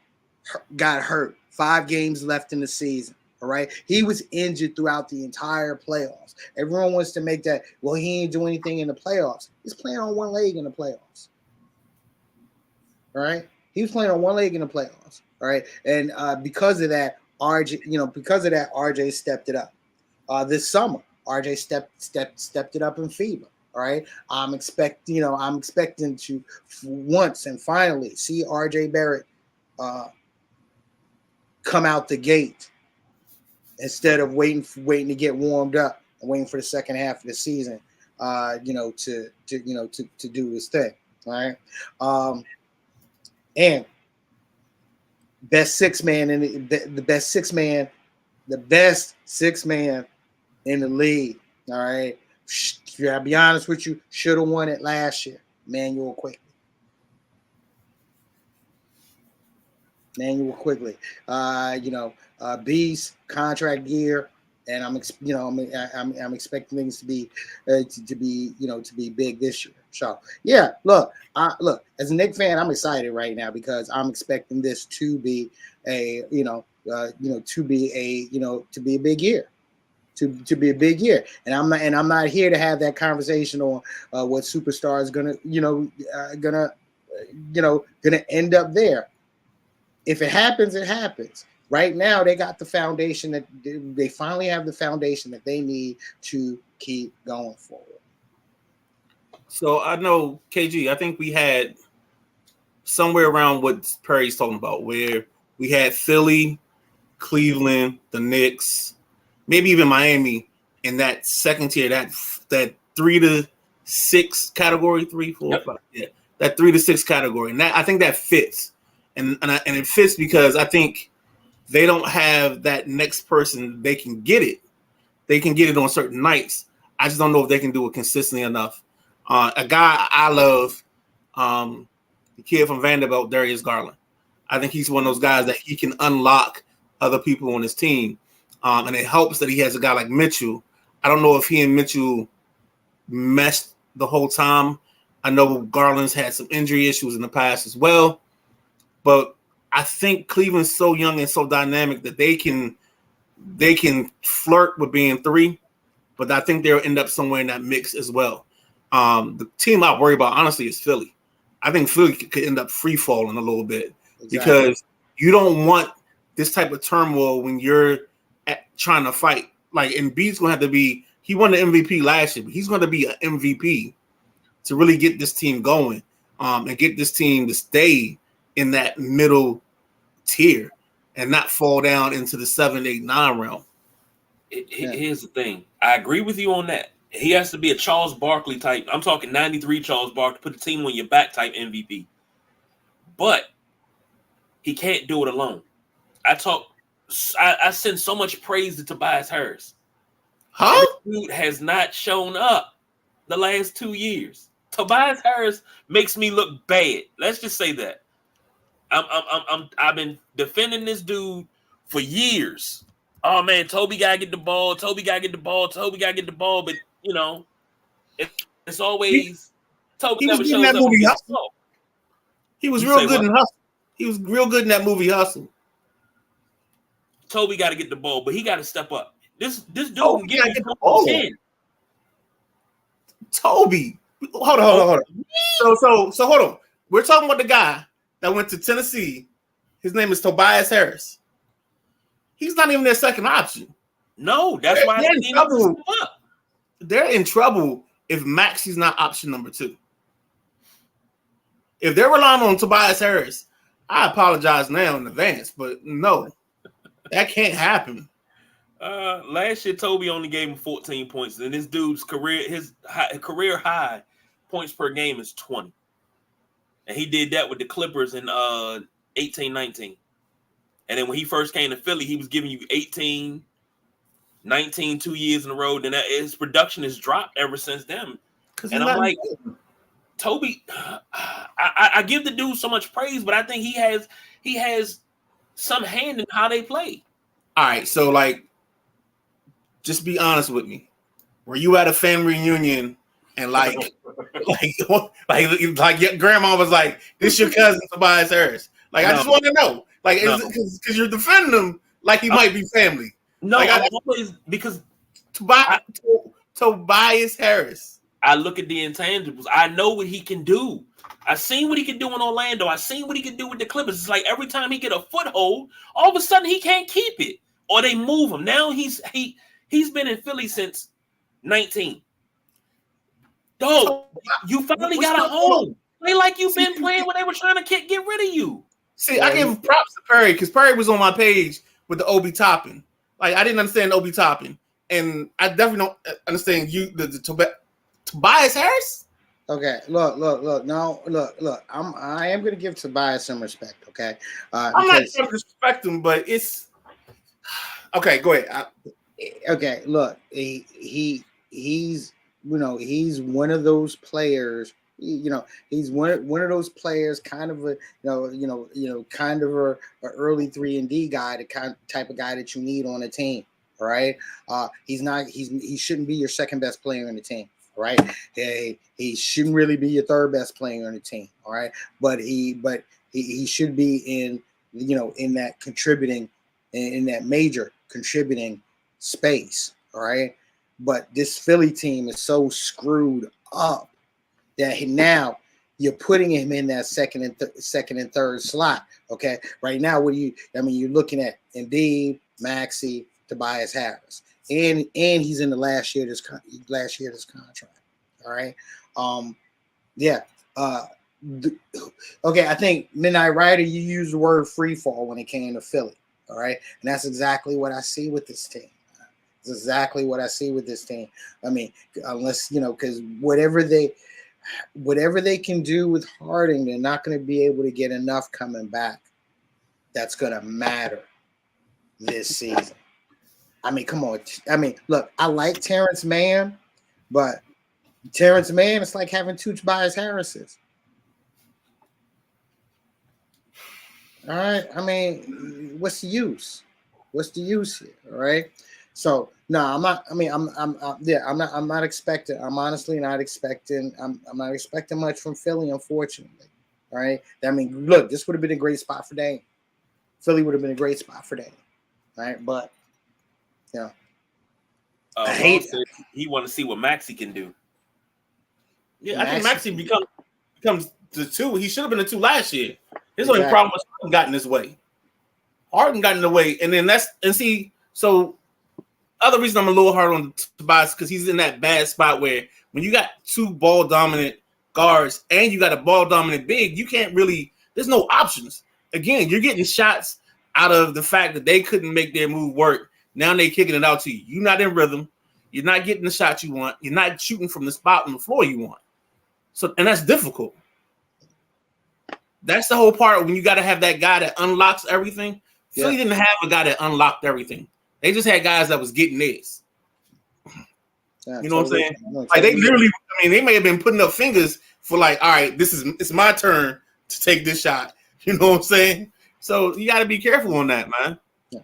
got hurt. 5 games left in the season. All right. He was injured throughout the entire playoffs. Everyone wants to make that, well, he ain't do anything in the playoffs. He's playing on one leg in the playoffs. All right. He was playing on one leg in the playoffs. All right. And because of that, RJ stepped it up. This summer, RJ stepped it up in FIBA. All right. I'm expecting to once and finally see RJ Barrett come out the gate instead of waiting to get warmed up and waiting for the second half of the season, to do his thing. All right. And best six man in the best six man in the league. All right. I'll be honest with you, should have won it last year. Manuel Quickley. Manuel quickly. Beast contract year, and I'm expecting things to be big this year. So yeah, look, as a Knicks fan, I'm excited right now because I'm expecting this to be to be a big year. To be a big year, and I'm not here to have that conversation on what superstar is gonna end up there. If it happens, it happens. Right now, they got the foundation that they finally have the foundation that they need to keep going forward. So I know KG. I think we had somewhere around what Perry's talking about, where we had Philly, Cleveland, the Knicks, maybe even Miami in that second tier, that 3 to 6 category, 3, 4, 5, yeah, that 3 to 6 category, and I think that fits, and it fits because I think they don't have that next person. They can get it on certain nights. I just don't know if they can do it consistently enough. A guy I love, the kid from Vanderbilt, Darius Garland. I think he's one of those guys that he can unlock other people on his team. And it helps that he has a guy like Mitchell. I don't know if he and Mitchell meshed the whole time. I know Garland's had some injury issues in the past as well. But I think Cleveland's so young and so dynamic that they can flirt with being 3, but I think they'll end up somewhere in that mix as well. The team I worry about, honestly, is Philly. I think Philly could end up free falling a little bit because you don't want this type of turmoil when you're trying to fight. Like, Embiid's going to have to be – he won the MVP last year, but he's going to be an MVP to really get this team going and get this team to stay in that middle tier and not fall down into the 7, 8, 9 realm. Here's the thing. I agree with you on that. He has to be a Charles Barkley type. I'm talking 93 Charles Barkley, put the team on your back type MVP. But he can't do it alone. I send so much praise to Tobias Harris. Huh? This dude has not shown up the last 2 years. Tobias Harris makes me look bad. Let's just say that. I've been defending this dude for years. Oh man, Toby gotta get the ball. But it's always Toby never shows up. He was real good in Hustle. He was real good in that movie Hustle. Toby got to get the ball, but he got to step up. This dude can get the ball. Toby, hold on. So hold on. We're talking about the guy that went to Tennessee. His name is Tobias Harris. He's not even their second option. No, that's why they're in trouble. They're in trouble if Maxi's not option number 2. If they're relying on Tobias Harris, I apologize now in advance, but no, that can't happen. Last year, Toby only gave him 14 points, and this dude's career high points per game is 20. And he did that with the Clippers in 18-19. And then when he first came to Philly, he was giving you 18, 19, 2 years in a row. Then his production has dropped ever since then. And I'm like, Toby, I give the dude so much praise, but I think he has some hand in how they play. All right, so just be honest with me. Were you at a family reunion and like your grandma was like, "This your cousin Tobias Harris"? I just want to know, because you're defending him like he might be family. No, always because Tobias Harris. I look at the intangibles. I know what he can do. I seen what he can do in Orlando. I seen what he can do with the Clippers. It's like every time he get a foothold, all of a sudden he can't keep it, or they move him. Now he's been in Philly since 19. Dog, you finally got a home. Play like you've been playing when they were trying to get rid of you. See, I give props to Perry because Perry was on my page with the Obi Toppin. I didn't understand Obi Toppin, and I definitely don't understand the Tobias Harris. Okay, look. No, look. I am going to give Tobias some respect. Okay, I'm not trying to disrespect him, but it's okay. Go ahead. Look, he's one of those players He's one of those players, kind of a kind of a early 3-and-D guy, the type of guy that you need on a team. All right, he shouldn't be your second best player on the team. All right, he shouldn't really be your third best player on the team. All right, but he should be in that contributing, in that major contributing space. All right, but this Philly team is so screwed up that now you're putting him in that second and third slot. Okay, right now, you're looking at Embiid, Maxey, Tobias Harris, and he's in the last year of this contract. All right, yeah. Okay, I think Midnight Rider, you used the word free fall when it came to Philly. All right, and that's exactly what I see with this team. It's exactly what I see with this team. I mean, unless because whatever they can do with Harden, they're not going to be able to get enough coming back that's going to matter this season. I mean, come on. I mean, look, I like Terrence Mann, but Terrence Mann, it's like having two Tobias Harrises. All right. I mean, what's the use? What's the use here? All right. So no, I'm not. I mean, I'm not expecting. I'm honestly not expecting. I'm not expecting much from Philly, unfortunately. All right. I mean, look, this would have been a great spot for Dame. Philly would have been a great spot for Dame. All right, but I hate. He want to see what Maxey can do. Yeah, I think Maxey becomes the 2. He should have been the 2 last year. His only problem was Harden got in his way. Harden got in the way, and then so. Other reason I'm a little hard on Tobias because he's in that bad spot where when you got 2 ball dominant guards and you got a ball dominant big, you can't really. There's no options. Again, you're getting shots out of the fact that they couldn't make their move work. Now they're kicking it out to you. You're not in rhythm. You're not getting the shot you want. You're not shooting from the spot on the floor you want. So, and that's difficult. That's the whole part when you got to have that guy that unlocks everything. Yeah. Philly didn't have a guy that unlocked everything. They just had guys that was getting this. Yeah, you know what I'm saying? Like they literally, I mean, they may have been putting up fingers for like, all right, it's my turn to take this shot. You know what I'm saying? So you got to be careful on that, man. Yeah.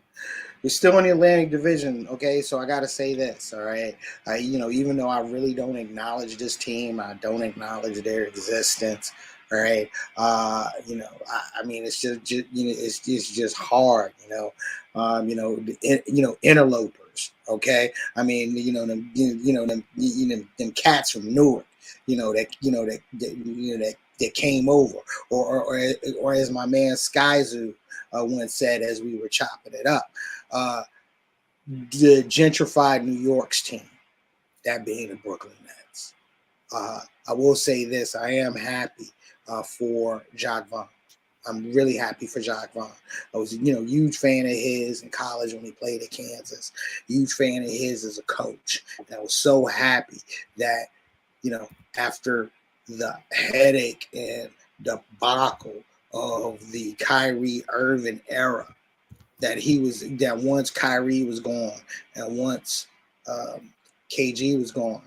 You're still in the Atlantic Division, okay? So I got to say this, all right? Even though I really don't acknowledge this team, I don't acknowledge their existence. All right, I mean, it's just it's just hard, interlopers. Okay, I mean, them cats from Newark, that came over, or as my man Skyzoo once said as we were chopping it up, the gentrified New York's team, that being the Brooklyn Nets. I will say this: I am happy for Jacques Vaughn. I'm really happy for Jacques Vaughn. I was, huge fan of his in college when he played at Kansas. Huge fan of his as a coach. And I was so happy that, after the headache and debacle of the Kyrie Irving era, that once Kyrie was gone and once KG was gone,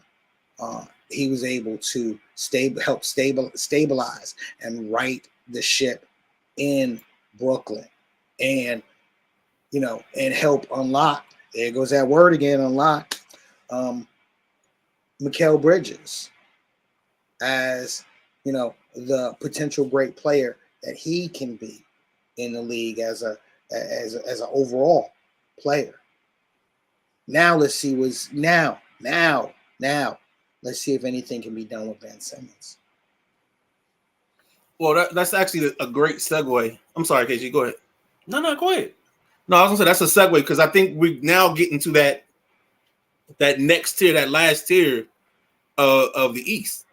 he was able to help stabilize and right the ship in Brooklyn, and and help unlock. There goes that word again, unlock. Mikal Bridges as the potential great player that he can be in the league as an overall player. Now let's see let's see if anything can be done with Ben Simmons. Well, that's actually a great segue. I'm sorry, KG, go ahead. No, go ahead. No, I was gonna say that's a segue because I think we now get into that next tier, that last tier of the East.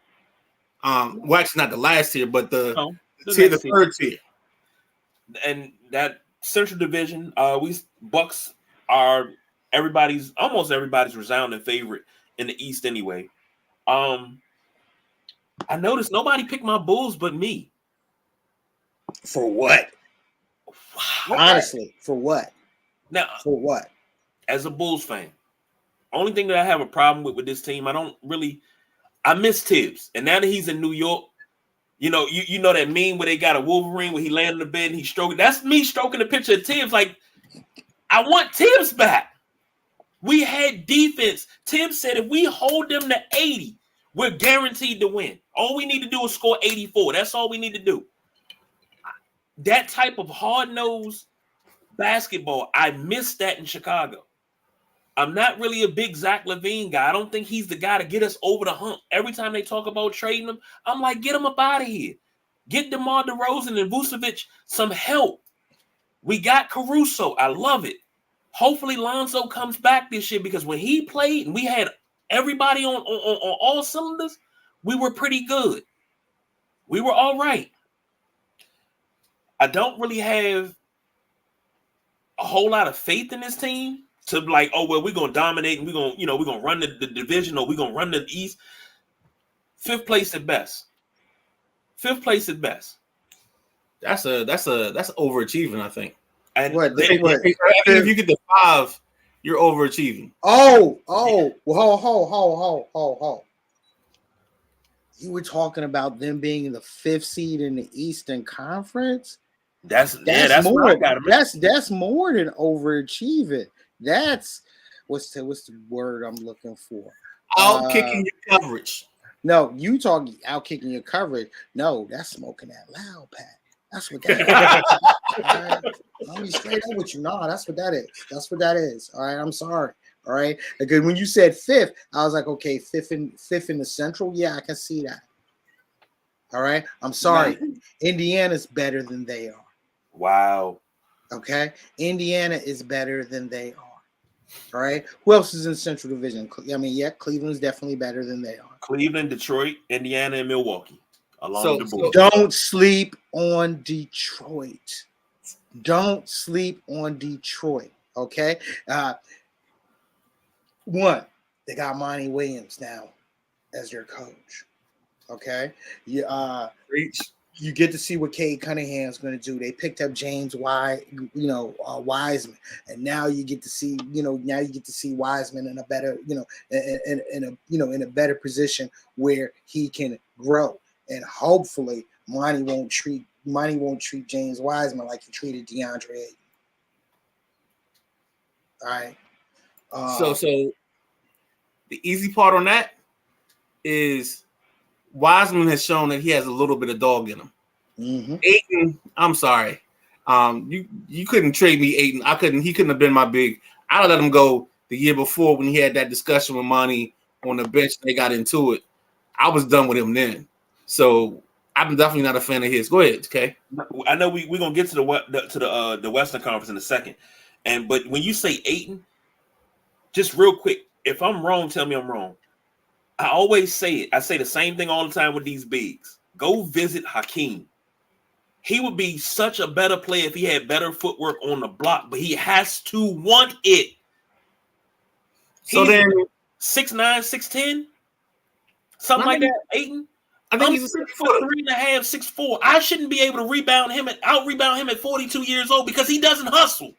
Well, actually not the last tier, but the third tier. And that Central Division, Bucks are almost everybody's resounding favorite in the East anyway. I noticed nobody picked my Bulls but me. For what? Honestly, for what? Now, for what? As a Bulls fan, only thing that I have a problem with this team, I don't really I miss Tibbs, and now that he's in New York, you know that meme where they got a Wolverine where he landed in the bed and he's stroking. That's me stroking the picture of Tibbs. Like, I want Tibbs back. We had defense. Tibbs said if we hold them to 80, we're guaranteed to win. All we need to do is score 84. That's all we need to do. That type of hard-nosed basketball, I miss that in Chicago. I'm not really a big Zach LaVine guy. I don't think he's the guy to get us over the hump. Every time they talk about trading him, I'm like, get him up out of here. Get DeMar DeRozan and Vucevic some help. We got Caruso. I love it. Hopefully Lonzo comes back this year, because when he played and we had everybody on all cylinders, we were pretty good. We were all right. I don't really have a whole lot of faith in this team to like, oh, well, we're going to dominate and we're going to run the division, or we're going to run the East. Fifth place at best. Fifth place at best. That's overachieving, I think. And if you get to 5, you're overachieving. Oh, ho. You were talking about them being in the 5th seed in the Eastern Conference. That's more. Where I got him. That's more than overachieving. That's what's the word I'm looking for? Out-kicking your coverage. No, you talking out-kicking your coverage. No, that's smoking that loud, Pat. That's what that is. All right? I'll be straight up with you. No, that's what that is. That's what that is. All right, I'm sorry. All right, because when you said 5th, I was like, okay, fifth in the Central. Yeah, I can see that. All right, I'm sorry. Indiana's better than they are. Wow. Okay, Indiana is better than they are. All right, who else is in Central Division? I mean, yeah, Cleveland's definitely better than they are. Cleveland, Detroit, Indiana, and Milwaukee. Along the board. Don't sleep on Detroit. Don't sleep on Detroit. Okay. One, they got Monty Williams now as their coach. Okay. You get to see what Cade Cunningham's going to do. They picked up James Wiseman, and now you get to see, Wiseman in a better, in a better position where he can grow, and hopefully Monty won't treat James Wiseman like he treated DeAndre Ayton. All right. So the easy part on that is Wiseman has shown that he has a little bit of dog in him. Mm-hmm. Ayton, I'm sorry. You couldn't trade me Ayton. He couldn't have been my big. I'd let him go the year before when he had that discussion with Monty on the bench. They got into it. I was done with him then. So I'm definitely not a fan of his. Go ahead, okay? I know we're gonna get to the Western Conference in a second. But when you say Ayton, just real quick, if I'm wrong, tell me I'm wrong. I always say it. I say the same thing all the time with these bigs. Go visit Hakeem. He would be such a better player if he had better footwork on the block, but he has to want it. So then 6'9", 6'10", something like that. Ayton. I think he's a 3.5, 6'4". I shouldn't be able to out rebound him at 42 years old because he doesn't hustle.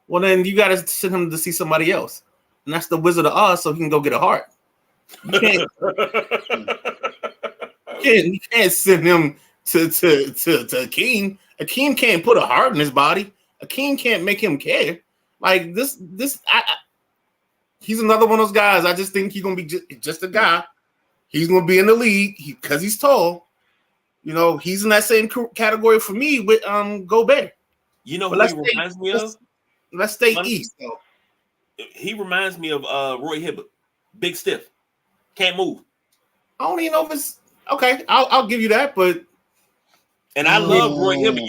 Well, then you got to send him to see somebody else, and that's the Wizard of Oz, so he can go get a heart. You can't send him to Akeem. Akeem can't put a heart in his body. Akeem can't make him care. Like this. He's another one of those guys. I just think he's gonna be just a guy. He's gonna be in the league because he's tall. He's in that same category for me with Gobert. You know who he reminds me of? Let's stay East though. He reminds me of Roy Hibbert. Big stiff. Can't move. I don't even know if it's okay. I'll give you that, but I love Roy Hibbert.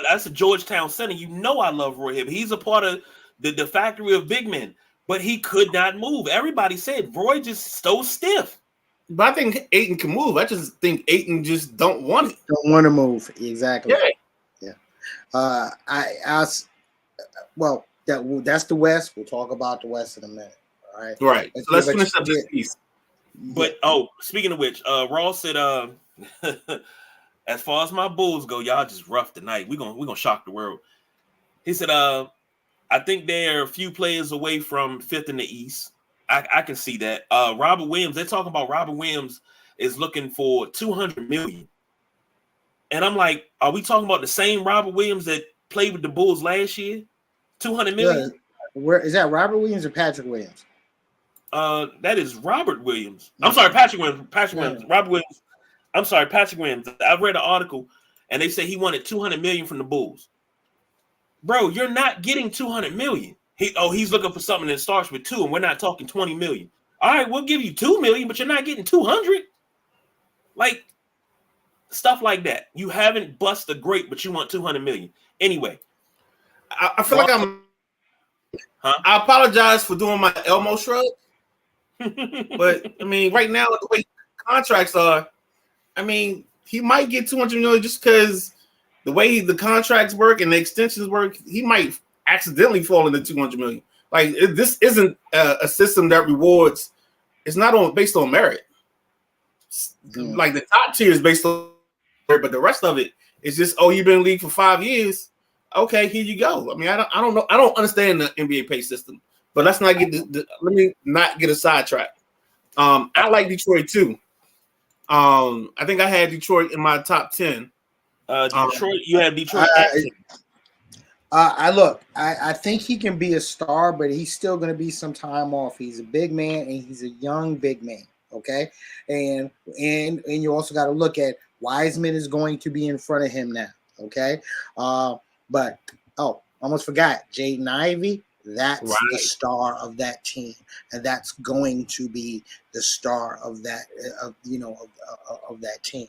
That's a Georgetown center. I love Roy Hibbert. He's a part of the factory of big men, but he could not move. Everybody said Roy just so stiff. But I think Ayton can move. I just think Ayton just don't want it. Don't want to move. Exactly. Yeah. That's the West. We'll talk about the West in a minute. All right. Right. So let's finish up this piece. But speaking of which, Ross said, as far as my Bulls go, y'all just rough tonight. We're gonna shock the world. He said, I think they're a few players away from 5th in the East. I can see that. Robert Williams, they're talking about Robert Williams is looking for $200 million. And I'm like, are we talking about the same Robert Williams that played with the Bulls last year? $200 million? Where is that, Robert Williams or Patrick Williams? That is Robert Williams. I'm sorry, Patrick Williams. Robert Williams. I'm sorry, Patrick Williams. I read an article and they say he wanted $200 million from the Bulls. Bro, you're not getting $200 million. He's looking for something that starts with 2, and we're not talking $20 million. All right, we'll give you $2 million, but you're not getting 200. Like stuff like that. You haven't bust a grape, but you want 200 million. Anyway, I feel like I apologize for doing my Elmo shrug. But I mean, right now, the way contracts are, I mean, he might get 200 million just because the way the contracts work and the extensions work, he might accidentally fall into 200 million. Like this isn't a system that rewards. It's not based on merit. Like the top tier is based on merit, but the rest of it is just, oh, you've been in the league for 5 years. Okay, here you go. I mean, I don't know. I don't understand the NBA pay system, but let's not get let me not get a sidetrack. I like Detroit too. I think I had Detroit in my top 10. Detroit, you have Detroit. I think he can be a star, but he's still going to be some time off. He's a big man, and he's a young big man. Okay, and you also got to look at Wiseman is going to be in front of him now. Okay, but almost forgot Jaden Ivey. That's right. The star of that team, and that's going to be the star of that of that team.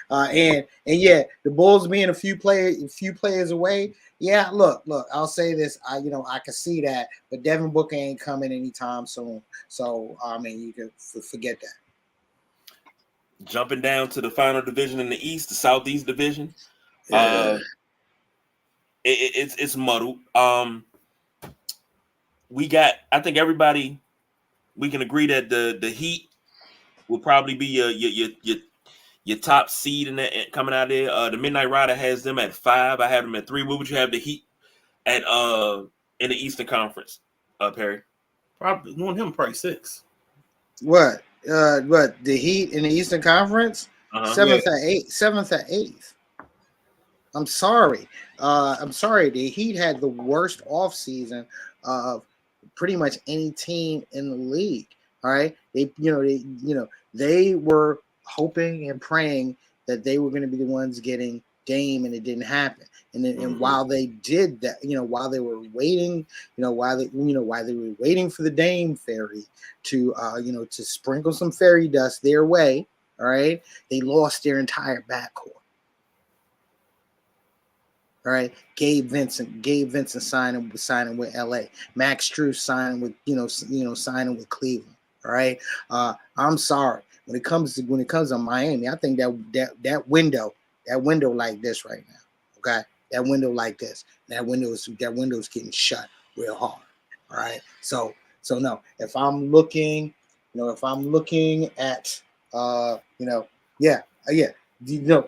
And yeah, the Bulls being a few players away. Yeah, look, I'll say this. I can see that, but Devin Booker ain't coming anytime soon. So I mean, you can forget that. Jumping down to the final division in the East, the Southeast Division. It's muddled. I think everybody, we can agree that the Heat will probably be your top seed in that coming out there. The Midnight Rider has them at 5. I have them at 3. What would you have the Heat at in the Eastern Conference, Perry? Probably probably 6. What the Heat in the Eastern Conference? 7th or 8th. 7th or 8th. I'm sorry. The Heat had the worst offseason of pretty much any team in the league. All right. They were hoping and praying that they were going to be the ones getting Dame, and it didn't happen. And while they did that, while they were waiting, while they were waiting for the Dame fairy to sprinkle some fairy dust their way, all right, they lost their entire backcourt. All right, Gabe Vincent signing with LA. Max Strus signing with Cleveland. All right, I'm sorry. When it comes to Miami, I think that window like this right now. Okay, that window like this. That window's getting shut real hard. All right, so no. If I'm looking at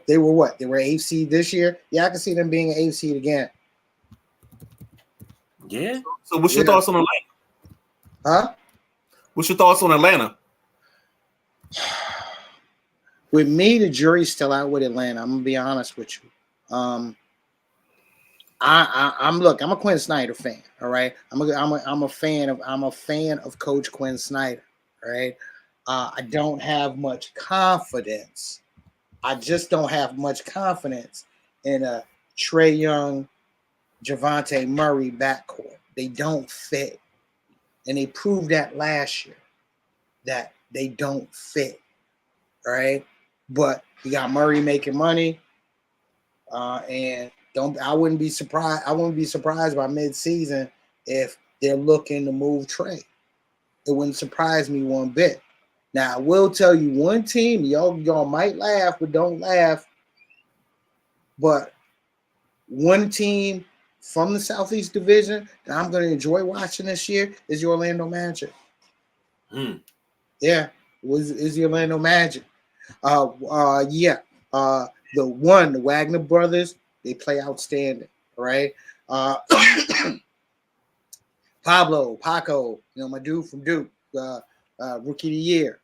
they were what? They were 8th seed this year. Yeah, I can see them being an 8th seed again. Yeah. So what's your thoughts on Atlanta? Huh? What's your thoughts on Atlanta? With me, the jury's still out with Atlanta. I'm gonna be honest with you. I'm a Quinn Snyder fan. All right. I'm a fan of Coach Quinn Snyder. All right. I don't have much confidence. I just don't have much confidence in a Trae Young, Javante Murray backcourt. They don't fit. And they proved that last year that they don't fit. All right. But you got Murray making money. And I wouldn't be surprised by mid-season if they're looking to move Trae. It wouldn't surprise me one bit. Now, I will tell you one team, y'all might laugh, but don't laugh. But one team from the Southeast Division that I'm going to enjoy watching this year is the Orlando Magic. Yeah, is the Orlando Magic. The Wagner brothers, they play outstanding, all right? Paco, my dude from Duke. Rookie of the Year.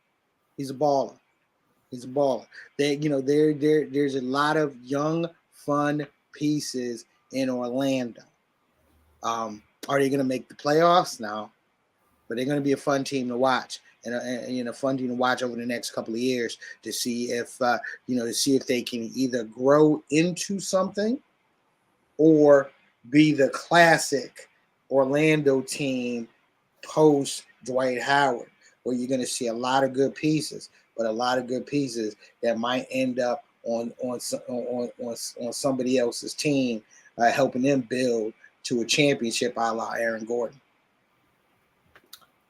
He's a baller. He's a baller. There's a lot of young, fun pieces in Orlando. Are they going to make the playoffs? No, but they're going to be a fun team to watch, and a fun team to watch over the next couple of years to see if they can either grow into something or be the classic Orlando team post Dwight Howard, where you're going to see a lot of good pieces, but a lot of good pieces that might end up on somebody else's team, helping them build to a championship a la Aaron Gordon.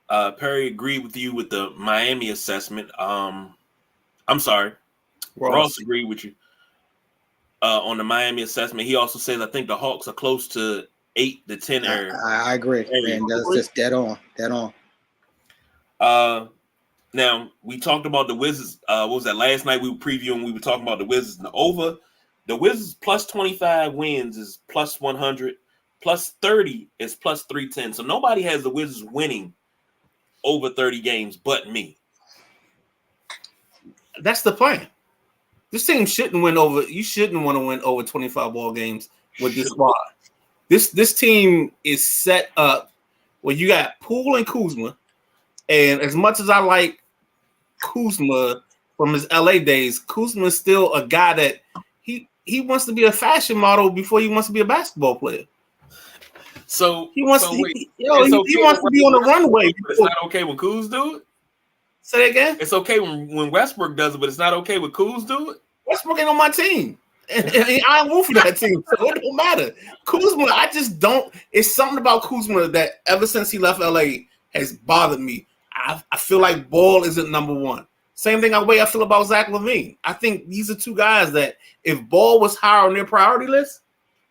Perry agreed with you with the Miami assessment. I'm sorry. Ross agreed with you on the Miami assessment. He also says, I think the Hawks are close to 8 to 10 area. I agree. And that's just dead on. Now, we talked about the Wizards. What was that? Last night we were previewing. We were talking about the Wizards and the over. The Wizards plus 25 wins is plus 100. Plus 30 is plus 310. So nobody has the Wizards winning over 30 games but me. That's the plan. This team shouldn't win over. You shouldn't want to win over 25 ball games with this squad. This team is set up where you got Poole and Kuzma. And as much as I like Kuzma from his LA days, Kuzma is still a guy that he wants to be a fashion model before he wants to be a basketball player. So he wants to be on the runway. It's not okay when Kuz do it. Say that again. It's okay when Westbrook does it, but it's not okay when Kuz do it. Westbrook ain't on my team, and I ain't root for that team, so it don't matter. Kuzma, I just don't. It's something about Kuzma that ever since he left LA has bothered me. I feel like Ball isn't number one. Same thing I feel about Zach LaVine. I think these are two guys that if Ball was higher on their priority list,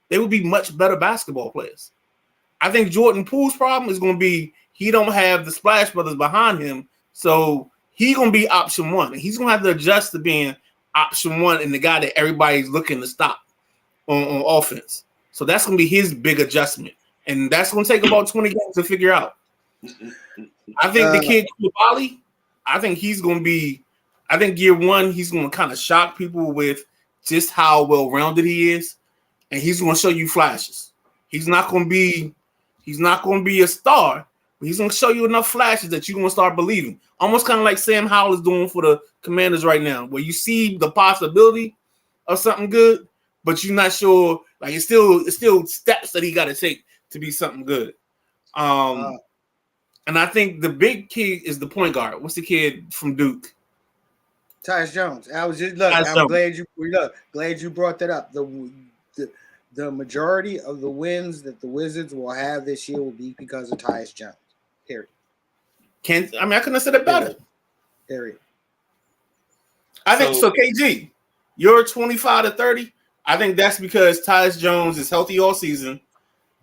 they would be much better basketball players. I think Jordan Poole's problem is going to be he don't have the Splash Brothers behind him, so he's going to be option one. And he's going to have to adjust to being option one and the guy that everybody's looking to stop on offense. So that's going to be his big adjustment. And that's going to take about 20 games to figure out. I think the kid Koulibaly, I think year one, he's going to kind of shock people with just how well-rounded he is. And he's going to show you flashes. He's not going to be a star, but he's going to show you enough flashes that you're going to start believing. Almost kind of like Sam Howell is doing for the Commanders right now, where you see the possibility of something good, but you're not sure. Like it's still steps that he got to take to be something good. And I think the big key is the point guard. What's the kid from Duke? Tyus Jones. I'm glad you brought that up. The majority of the wins that the Wizards will have this year will be because of Tyus Jones. Period. I couldn't have said it better. Period. I think so. KG, you're 25 to 30. I think that's because Tyus Jones is healthy all season,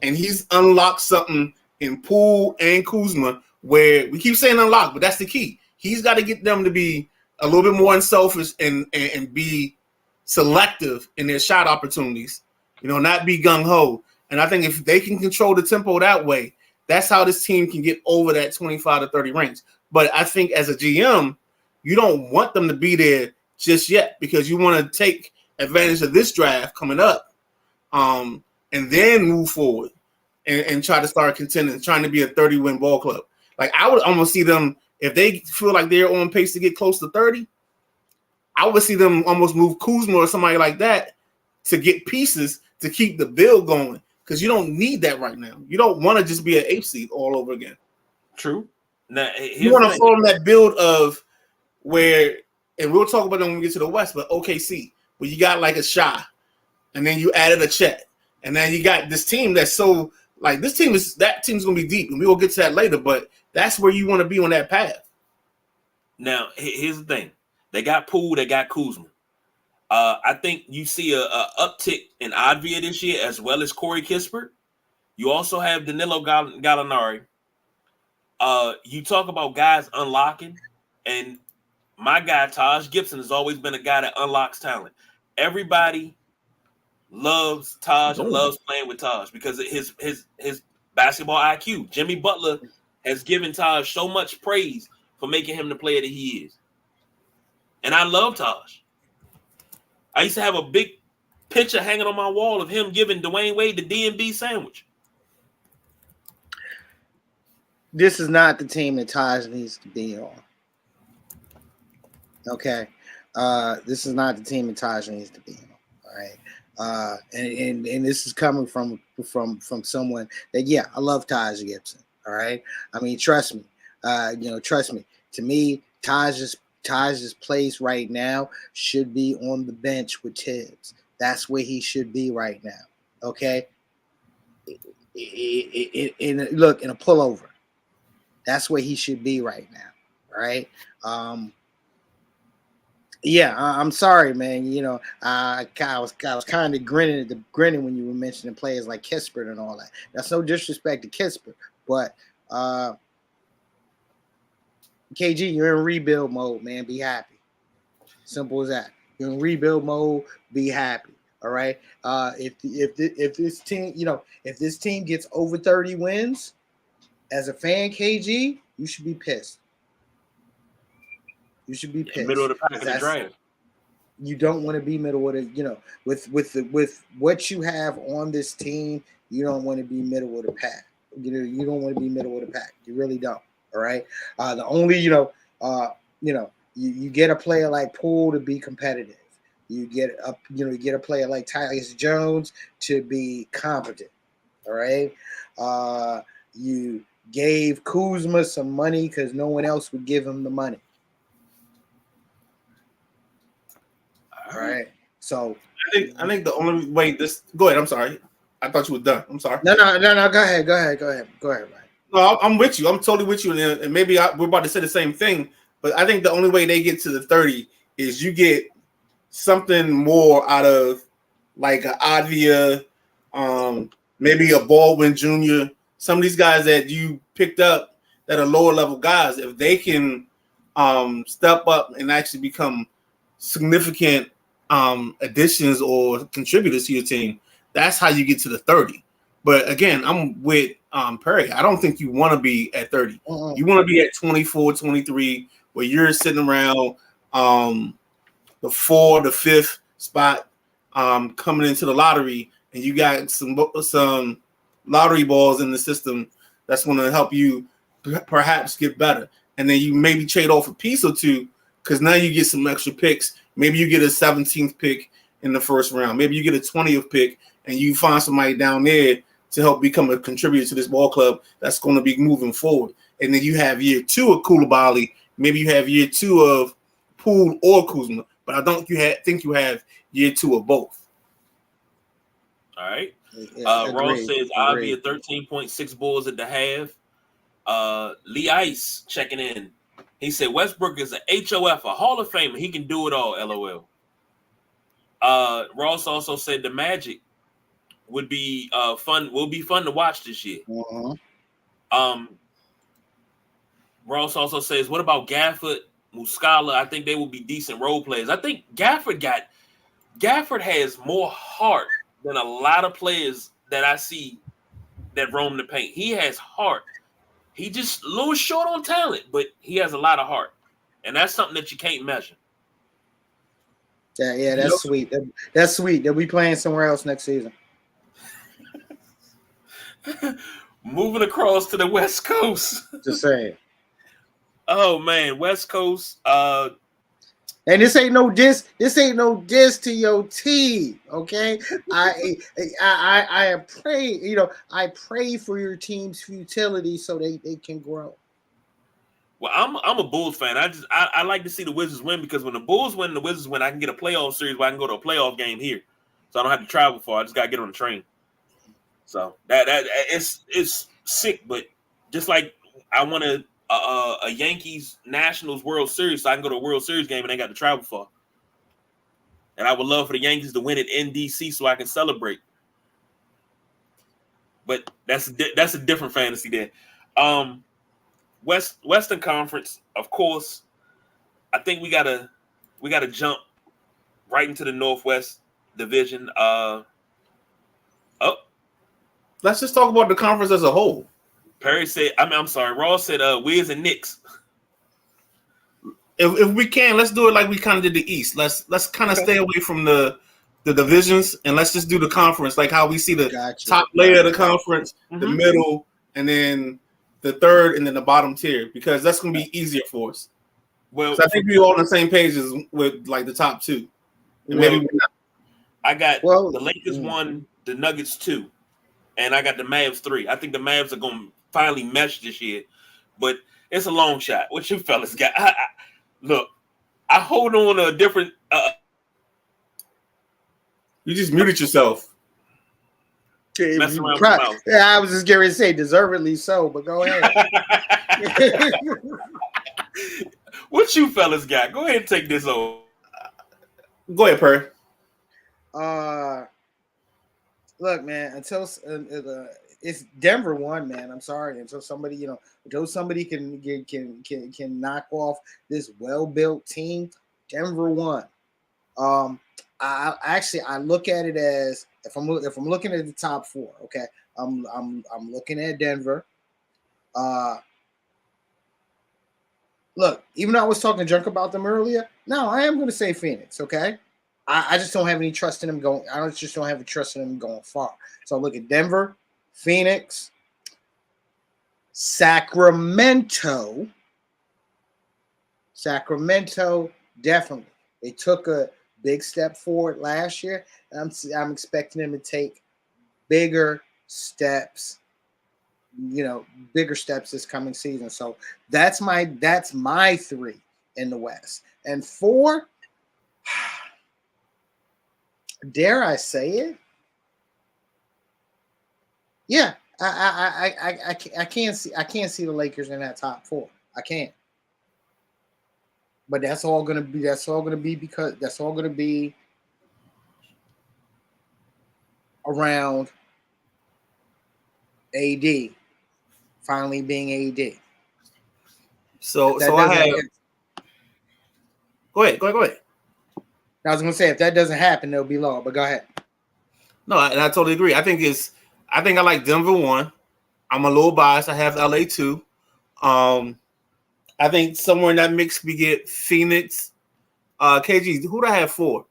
and he's unlocked something in Poole and Kuzma where we keep saying unlock, but that's the key. He's got to get them to be a little bit more unselfish and be selective in their shot opportunities. Not be gung-ho. And I think if they can control the tempo that way, that's how this team can get over that 25 to 30 range. But I think as a GM, you don't want them to be there just yet because you want to take advantage of this draft coming up and then move forward and try to start contending, trying to be a 30-win ball club. Like I would almost see them, if they feel like they're on pace to get close to 30, I would see them almost move Kuzma or somebody like that to get pieces to keep the build going, because you don't need that right now. You don't want to just be an 8th seed all over again. True. Now, you want to form that build of where, and we'll talk about it when we get to the West, but OKC, where you got like a Shai, and then you added a Chet, and then you got this team that's so like that team's going to be deep, and we will get to that later, but that's where you want to be on that path. Now, here's the thing. They got Poole, they got Kuzma. I think you see a uptick in Advia this year, as well as Corey Kispert. You also have Danilo Gallinari. You talk about guys unlocking, and my guy Taj Gibson has always been a guy that unlocks talent. Everybody loves Taj and loves playing with Taj because of his basketball IQ. Jimmy Butler has given Taj so much praise for making him the player that he is. And I love Taj. I used to have a big picture hanging on my wall of him giving Dwayne Wade the D&B sandwich. This is not the team that Taj needs to be on. Okay. This is not the team that Taj needs to be on. All right. And this is coming from someone that, yeah, I love Taj Gibson. All right. I mean, trust me. Trust me. To me, Taj's place right now should be on the bench with Tibbs. That's where he should be right now. Okay. In a pullover. That's where he should be right now. Right. Yeah, I'm sorry, man. I was kind of grinning when you were mentioning players like Kispert and all that. That's no disrespect to Kispert, but KG, you're in rebuild mode, man. Be happy. Simple as that. You're in rebuild mode. Be happy. All right. If this team, if this team gets over 30 wins, as a fan, KG, you should be pissed. You should be pissed. Middle of the pack in the draft. You don't want to be middle of the, with what you have on this team, you don't want to be middle of the pack. You don't want to be middle of the pack. You really don't. All right. The only, you get a player like Poole to be competitive. You get a player like Tyus Jones to be competent. All right. You gave Kuzma some money because no one else would give him the money. All right. So I think the only way this. Go ahead. I'm sorry. I thought you were done. I'm sorry. No. Go ahead. Ryan. No, I'm with you. I'm totally with you. And maybe we're about to say the same thing. But I think the only way they get to the 30 is you get something more out of like an Advia, maybe a Baldwin Jr. Some of these guys that you picked up that are lower level guys, if they can step up and actually become significant additions or contributors to your team, that's how you get to the 30. But again, I'm with Perry. I don't think you want to be at 30. Uh-uh. You want to be at 24, 23, where you're sitting around the 4th, the 5th spot coming into the lottery, and you got some lottery balls in the system that's going to help you perhaps get better. And then you maybe trade off a piece or two because now you get some extra picks. Maybe you get a 17th pick in the first round. Maybe you get a 20th pick and you find somebody down there to help become a contributor to this ball club that's going to be moving forward. And then you have year 2 of Koulibaly. Maybe you have year 2 of Poole or Kuzma. But I don't think you have year 2 of both. All right. Yeah, Ross says Ivy at 13.6 Bulls at the half. Lee Ice checking in. He said Westbrook is an HOF, a Hall of Famer. He can do it all, LOL. Ross also said the Magic would be fun to watch this year. Uh-huh. Ross also says, what about Gafford, Muscala? I think they will be decent role players. I think Gafford has more heart than a lot of players that I see that roam the paint. He has heart. He just a little short on talent, but he has a lot of heart. And that's something that you can't measure. Yeah, that's sweet. That's sweet. They'll be playing somewhere else next season. Moving across to the West Coast. Just saying. Oh man, West Coast. And this ain't no diss. This ain't no diss to your team, okay? I pray, I pray for your team's futility so they can grow. Well, I'm a Bulls fan. I like to see the Wizards win because when the Bulls win, the Wizards win, I can get a playoff series where I can go to a playoff game here, so I don't have to travel far. I just gotta get on the train. So that it's sick, but just like I want a Yankees Nationals World Series, so I can go to a World Series game and ain't got to travel far. And I would love for the Yankees to win it in DC so I can celebrate. But that's a different fantasy there. Western Conference, of course. I think we gotta jump right into the Northwest Division. Let's just talk about the conference as a whole. Perry said, I'm sorry, Ross said Wiz and Knicks. If we can, let's do it like we kind of did the East. Let's kind of stay away from the divisions and let's just do the conference, like how we see the top layer of the conference, the middle, and then the third, and then the bottom tier, because that's going to be easier for us. Well, so I think we're all on the same page as with like the top two. And maybe we're not. I got the Lakers 1, the Nuggets 2, and I got the Mavs 3. I think the Mavs are going to finally mesh this year, but it's a long shot. What you fellas got? Look, I hold on to a different. You just muted yourself. Messing around with your mouth. Yeah, I was just getting ready to say deservedly so, but go ahead. What you fellas got? Go ahead and take this over. Go ahead, Perry. Look, man. Until it's Denver 1, man. I'm sorry. Until somebody, until somebody can knock off this well-built team, Denver 1. I look at it as if I'm looking at the top 4. Okay, I'm looking at Denver. Look, even though I was talking junk about them earlier, no, I am going to say Phoenix. Okay, I just don't have any trust in them going. Just don't have a trust in them going far. So I look at Denver, Phoenix, Sacramento. Sacramento, definitely. They took a big step forward last year, and I'm expecting them to take bigger steps. Bigger steps this coming season. So that's my 3 in the West. And 4, dare I say it? Yeah, I can't see the Lakers in that top 4. I can't. But that's all gonna be around AD finally being AD. So I have. Go ahead. I was gonna say if that doesn't happen, they'll be low. But go ahead. No, and I totally agree. I think I like Denver 1. I'm a little biased. I have LA 2. I think somewhere in that mix we get Phoenix. KG, who do I have 4?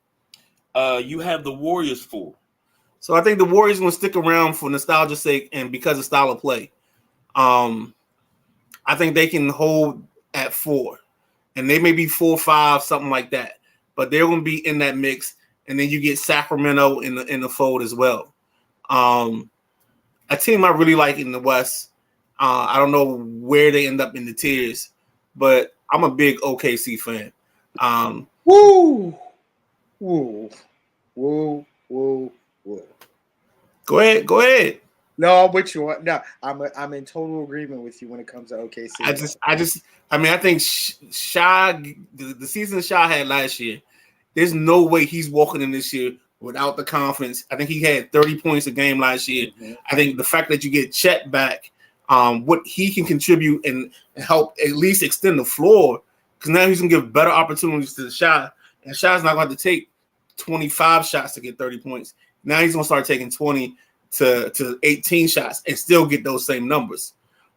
You have the Warriors 4. So I think the Warriors going to stick around for nostalgia's sake and because of style of play. I think they can hold at 4. And they may be 4-5, something like that. But they're going to be in that mix. And then you get Sacramento in the fold as well. A team I really like in the West. I don't know where they end up in the tiers, but I'm a big OKC fan. Woo. Go ahead. No, I'm with you. No, I'm in total agreement with you when it comes to OKC. I think Shy, the season Shy had last year, there's no way he's walking in this year without the confidence. I think he had 30 points a game last year. Mm-hmm. I think the fact that you get Chet back, what he can contribute and help at least extend the floor, because now he's going to give better opportunities to the Shy. And Shy's not going to take 25 shots to get 30 points. Now he's going to start taking 20 to 18 shots and still get those same numbers.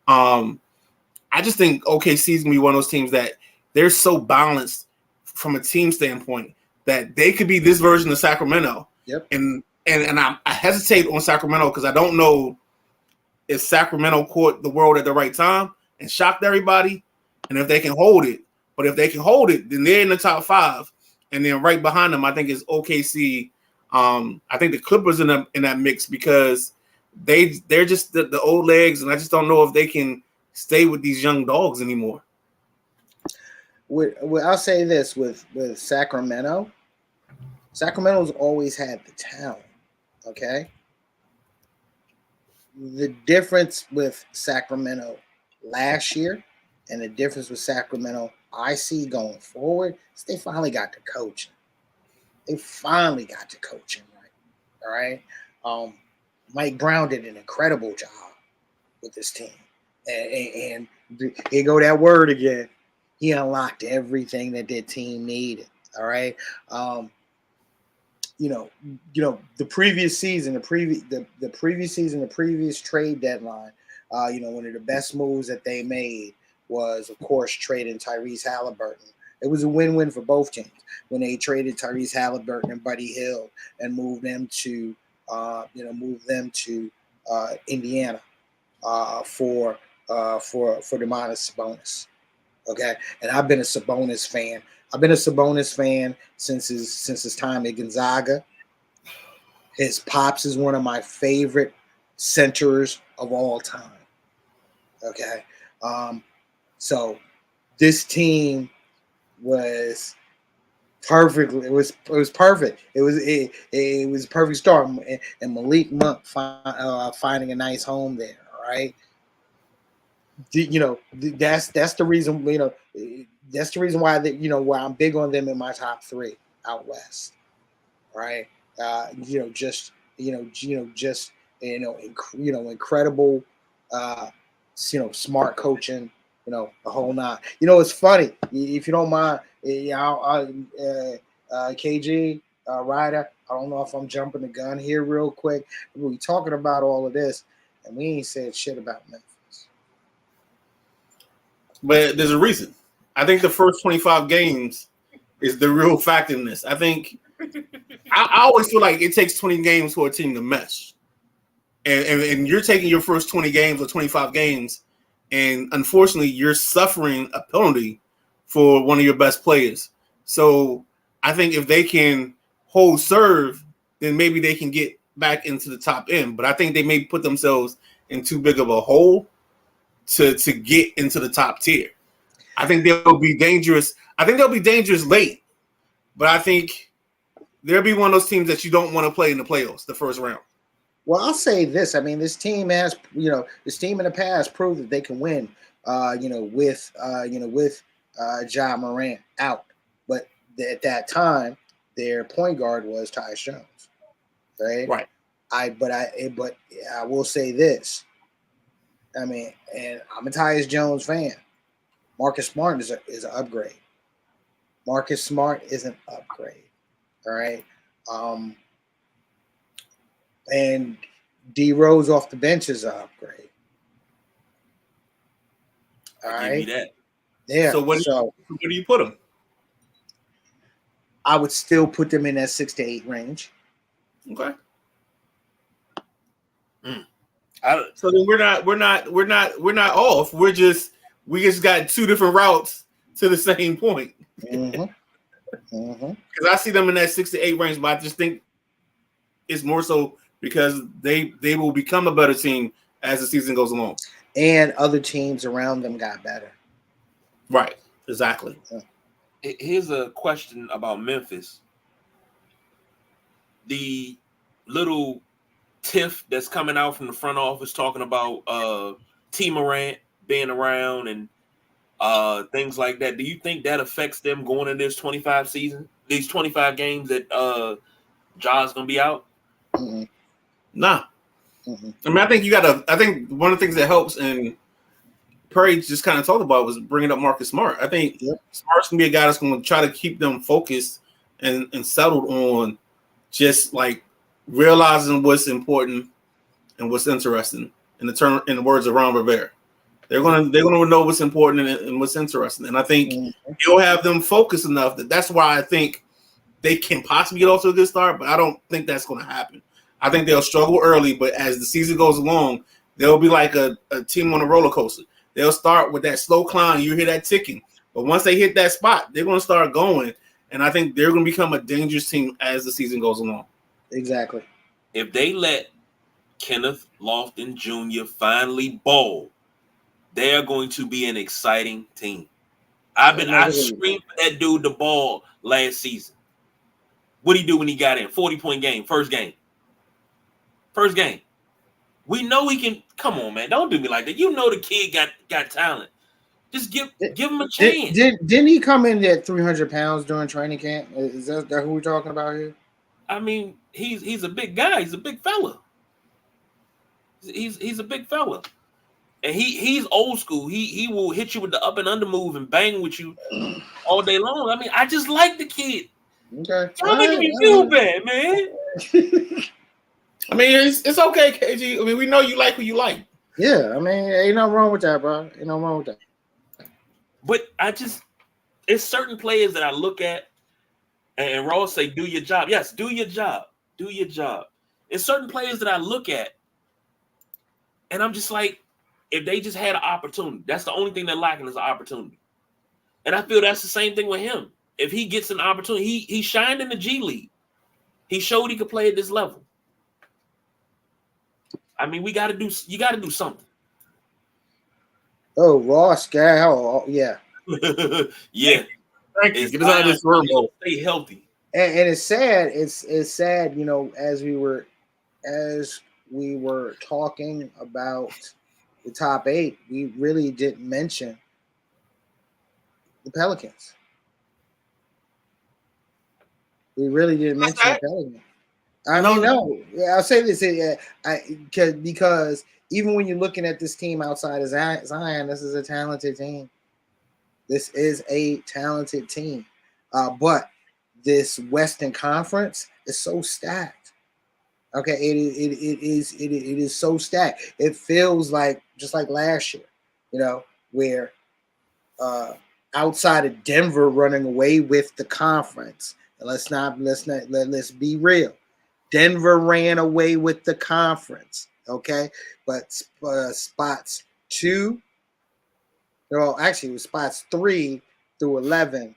I just think OKC is going to be one of those teams that they're so balanced from a team standpoint that they could be this version of Sacramento. Yep. And I hesitate on Sacramento because I don't know if Sacramento caught the world at the right time and shocked everybody, and if they can hold it. But if they can hold it, then they're in the top 5. And then right behind them, I think is OKC. I think the Clippers in that mix because they're just the old legs, and I just don't know if they can stay with these young dogs anymore. I'll say this with Sacramento. Sacramento's always had the talent, okay? The difference with Sacramento last year and the difference with Sacramento I see going forward is they finally got the coaching. Right, all right? Mike Brown did an incredible job with this team. And here go that word again. He unlocked everything that team needed. All right. The previous season, the previous trade deadline, One of the best moves that they made was, of course, trading Tyrese Halliburton. It was a win-win for both teams when they traded Tyrese Halliburton and Buddy Hield and moved them to Indiana for Domantas Sabonis. Okay, and I've been a Sabonis fan. I've been a Sabonis fan since his time at Gonzaga. His pops is one of my favorite centers of all time. Okay, so this team was perfectly. It was perfect. It was a perfect start, and Malik Monk finding a nice home there. Right. That's the reason. That's the reason why why I'm big on them in my top 3 out west. Right. Incredible. Smart coaching. The whole nine. It's funny if you don't mind. KG Ryder. I don't know if I'm jumping the gun here real quick. We're talking about all of this, and we ain't said shit about Memphis. But there's a reason. I think the first 25 games is the real factor in this. I think I always feel like it takes 20 games for a team to mesh. And you're taking your first 20 games or 25 games, and unfortunately, you're suffering a penalty for one of your best players. So I think if they can hold serve, then maybe they can get back into the top end. But I think they may put themselves in too big of a hole to get into the top tier. I think they'll be dangerous. I think they'll be dangerous late, but I think they'll be one of those teams that you don't want to play in the playoffs, the first round. Well, I'll say this. I mean, this team has, this team in the past proved that they can win, with Ja Morant out. But at that time, their point guard was Tyus Jones, right? Right. But I will say this. I mean, and I'm a Tyus Jones fan. Marcus Smart is an upgrade. Marcus Smart is an upgrade. All right. And D Rose off the bench is an upgrade. All right. Give me that. Yeah. So where do you put them? I would still put them in that 6 to 8 range. Okay. So then we're not off. We just got 2 different routes to the same point. Mm-hmm. Because I see them in that 6 to 8 range, but I just think it's more so because they will become a better team as the season goes along. And other teams around them got better. Right. Exactly. Here's a question about Memphis. The little tiff that's coming out from the front office talking about T. Morant being around and things like that. Do you think that affects them going into this 25 season? These 25 games that Ja's gonna be out? Mm-hmm. Nah. Mm-hmm. I mean, I think one of the things that helps, and Perry just kind of talked about, was bringing up Marcus Smart. I think Smart's gonna be a guy that's going to try to keep them focused and settled on just like realizing what's important and what's interesting. In the words of Ron Rivera, they're gonna know what's important and what's interesting. And I think he'll have them focused enough that's why I think they can possibly get off to a good start. But I don't think that's going to happen. I think they'll struggle early, but as the season goes along, they'll be like a team on a roller coaster. They'll start with that slow climb. You hear that ticking. But once they hit that spot, they're going to start going. And I think they're going to become a dangerous team as the season goes along. Exactly. If they let Kenneth Lofton Jr. finally ball, they are going to be an exciting team. I screamed for that dude the ball last season. What did he do when he got in? 40-point game, first game. We know he can. Come on, man. Don't do me like that. You know the kid got talent. Just give him a chance. Didn't he come in at 300 pounds during training camp? Is that who we're talking about here? I mean, he's a big guy. He's a big fella. He's a big fella. And he's old school. He will hit you with the up and under move and bang with you all day long. I mean, I just like the kid. Okay. Y'all making me feel bad, man. I mean, it's okay, KG. I mean, we know you like who you like. Yeah, I mean, ain't nothing wrong with that, bro. Ain't nothing wrong with that. But it's certain players that I look at and Ross say, do your job. Yes, do your job. Do your job. It's certain players that I look at and I'm just like, if they just had an opportunity, that's the only thing they're lacking is an opportunity. And I feel that's the same thing with him. If he gets an opportunity, he shined in the G League. He showed he could play at this level. I mean, you got to do something. Oh, Ross, guy, yeah. Yeah. Thank you. Get us out of this room. Stay healthy. And it's sad. It's sad, you know, as we were talking about the top 8, we really didn't mention the Pelicans. We really didn't mention the Pelicans. Yeah, I'll say this. Because even when you're looking at this team outside of Zion, this is a talented team. This is a talented team. But this Western Conference is so stacked. Okay, it is so stacked. It feels like just like last year, you know, where outside of Denver running away with the conference. And let's be real. Denver ran away with the conference. Okay, but spots 2. Well, actually, it was spots 3 through 11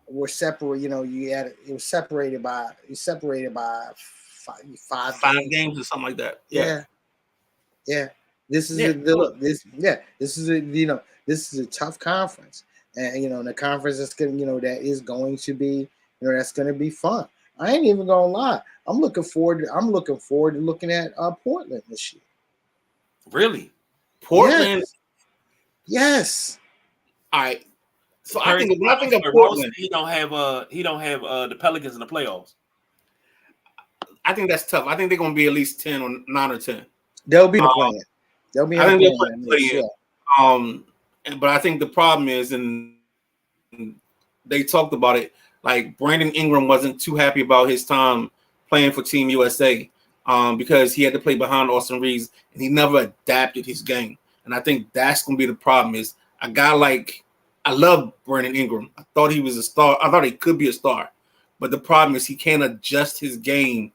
were separate. You know, it was separated by five games or something like that. Yeah. This is this is a tough conference, and the conference that's that is going to be that's going to be fun. I ain't even gonna lie. I'm looking forward to looking at Portland this year. Really? Portland? Yes. All right. So I think when I think of Portland, he don't have the Pelicans in the playoffs. I think that's tough. I think they're going to be at least 10 or 9 or 10. They'll be the plan. They'll be. I think they'll play. But I think the problem is, and they talked about it. Like Brandon Ingram wasn't too happy about his time playing for Team USA because he had to play behind Austin Reeves and he never adapted his game. And I think that's going to be the problem. Is a guy like I love Brandon Ingram. I thought he was a star. I thought he could be a star, but the problem is he can't adjust his game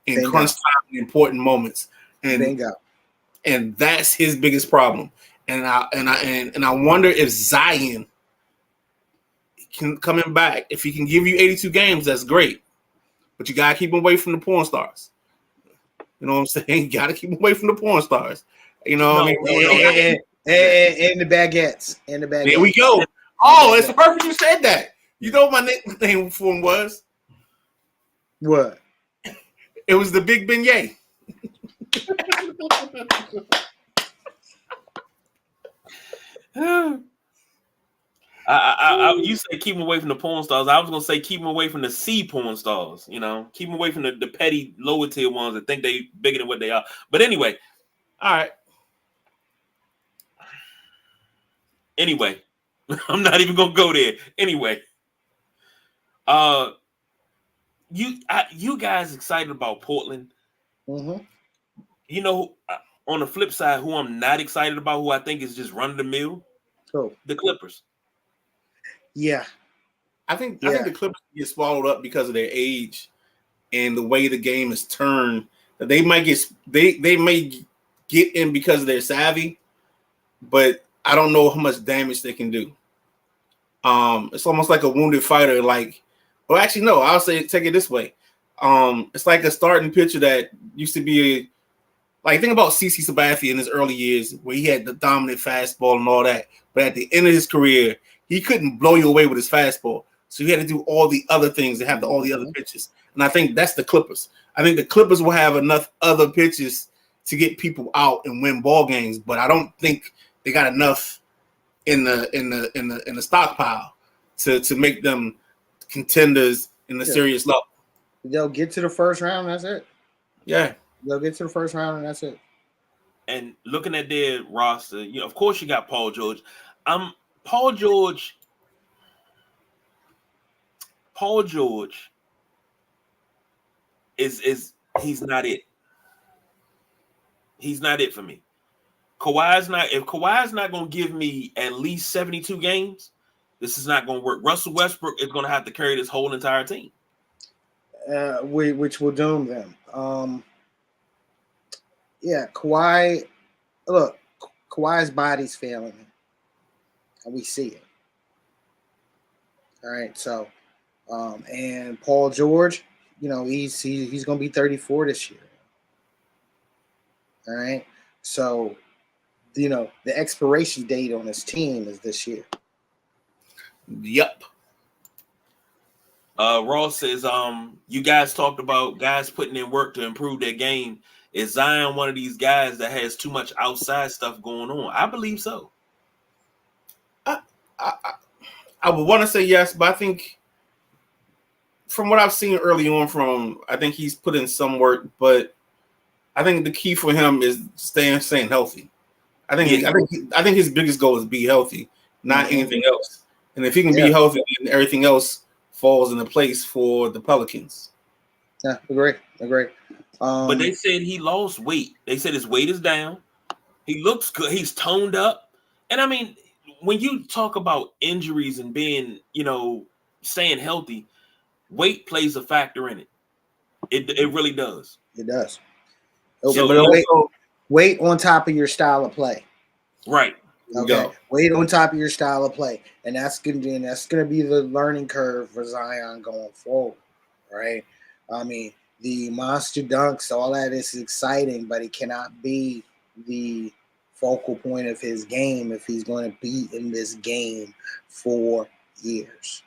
in crunch time in important moments. And that's his biggest problem. And I wonder if Zion can coming back. If he can give you 82 games, that's great. But you gotta keep him away from the porn stars. You know what I'm saying? You gotta keep him away from the porn stars. You know what I mean? And the baguettes. And the baguettes. There we go. Oh, it's perfect you said that. You know what my nickname for him was? What? It was the Big Beignet. You say keep him away from the porn stars. I was gonna say keep him away from the C porn stars. You know, keep him away from the petty lower tier ones that think they bigger than what they are. But anyway, all right. Anyway, I'm not even gonna go there. Anyway, you guys excited about Portland? Mm-hmm. You know, on the flip side, who I'm not excited about, who I think is just run of the mill, the Clippers. Yeah, I think the Clippers get swallowed up because of their age and the way the game is turned. They might get they may get in because they're savvy, but I don't know how much damage they can do. It's almost like a wounded fighter. Like, well, actually, no. I'll say take it this way. It's like a starting pitcher that used to be like think about CC Sabathia in his early years, where he had the dominant fastball and all that. But at the end of his career, he couldn't blow you away with his fastball, so he had to do all the other things and have all the other pitches. And I think that's the Clippers. I think the Clippers will have enough other pitches to get people out and win ball games, but I don't think they got enough in the stockpile to make them contenders in the serious level. They'll get to the first round. That's it. Yeah, they'll get to the first round, and that's it. And looking at their roster, of course, you got Paul George. Paul George is he's not it. He's not it for me. If Kawhi's not going to give me at least 72 games, this is not going to work. Russell Westbrook is going to have to carry this whole entire team. Which will doom them. Yeah, Kawhi. Look, Kawhi's body's failing him, and we see it. All right, so, and Paul George, he's going to be 34 this year. All right, so, the expiration date on his team is this year. Yep. Ross says, you guys talked about guys putting in work to improve their game. Is Zion one of these guys that has too much outside stuff going on? I believe so. I would want to say yes, but I think from what I've seen early on I think he's put in some work, but I think the key for him is staying healthy. I think his biggest goal is be healthy, not anything else. And if he can be healthy, then everything else falls into place for the Pelicans. Yeah, agree. But they said he lost weight. They said his weight is down. He looks good. He's toned up. And I mean, when you talk about injuries and being, staying healthy, weight plays a factor in it. It really does. It does. Okay, so weight on top of your style of play. Right. Okay. Weight on top of your style of play. And that's gonna be the learning curve for Zion going forward. Right. I mean, the monster dunks, all that is exciting, but it cannot be the focal point of his game if he's going to be in this game for years.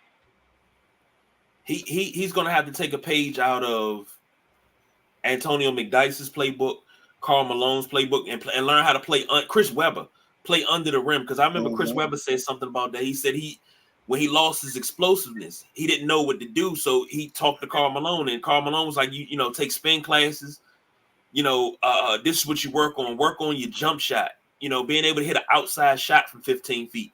He's going to have to take a page out of Antonio McDyess's playbook, Karl Malone's playbook, and learn how to play Chris Webber, play under the rim. Because I remember Chris Webber said something about that. He said when he lost his explosiveness, he didn't know what to do. So he talked to Karl Malone, and Karl Malone was like, take spin classes. This is what you work on. Work on your jump shot. Being able to hit an outside shot from 15 feet.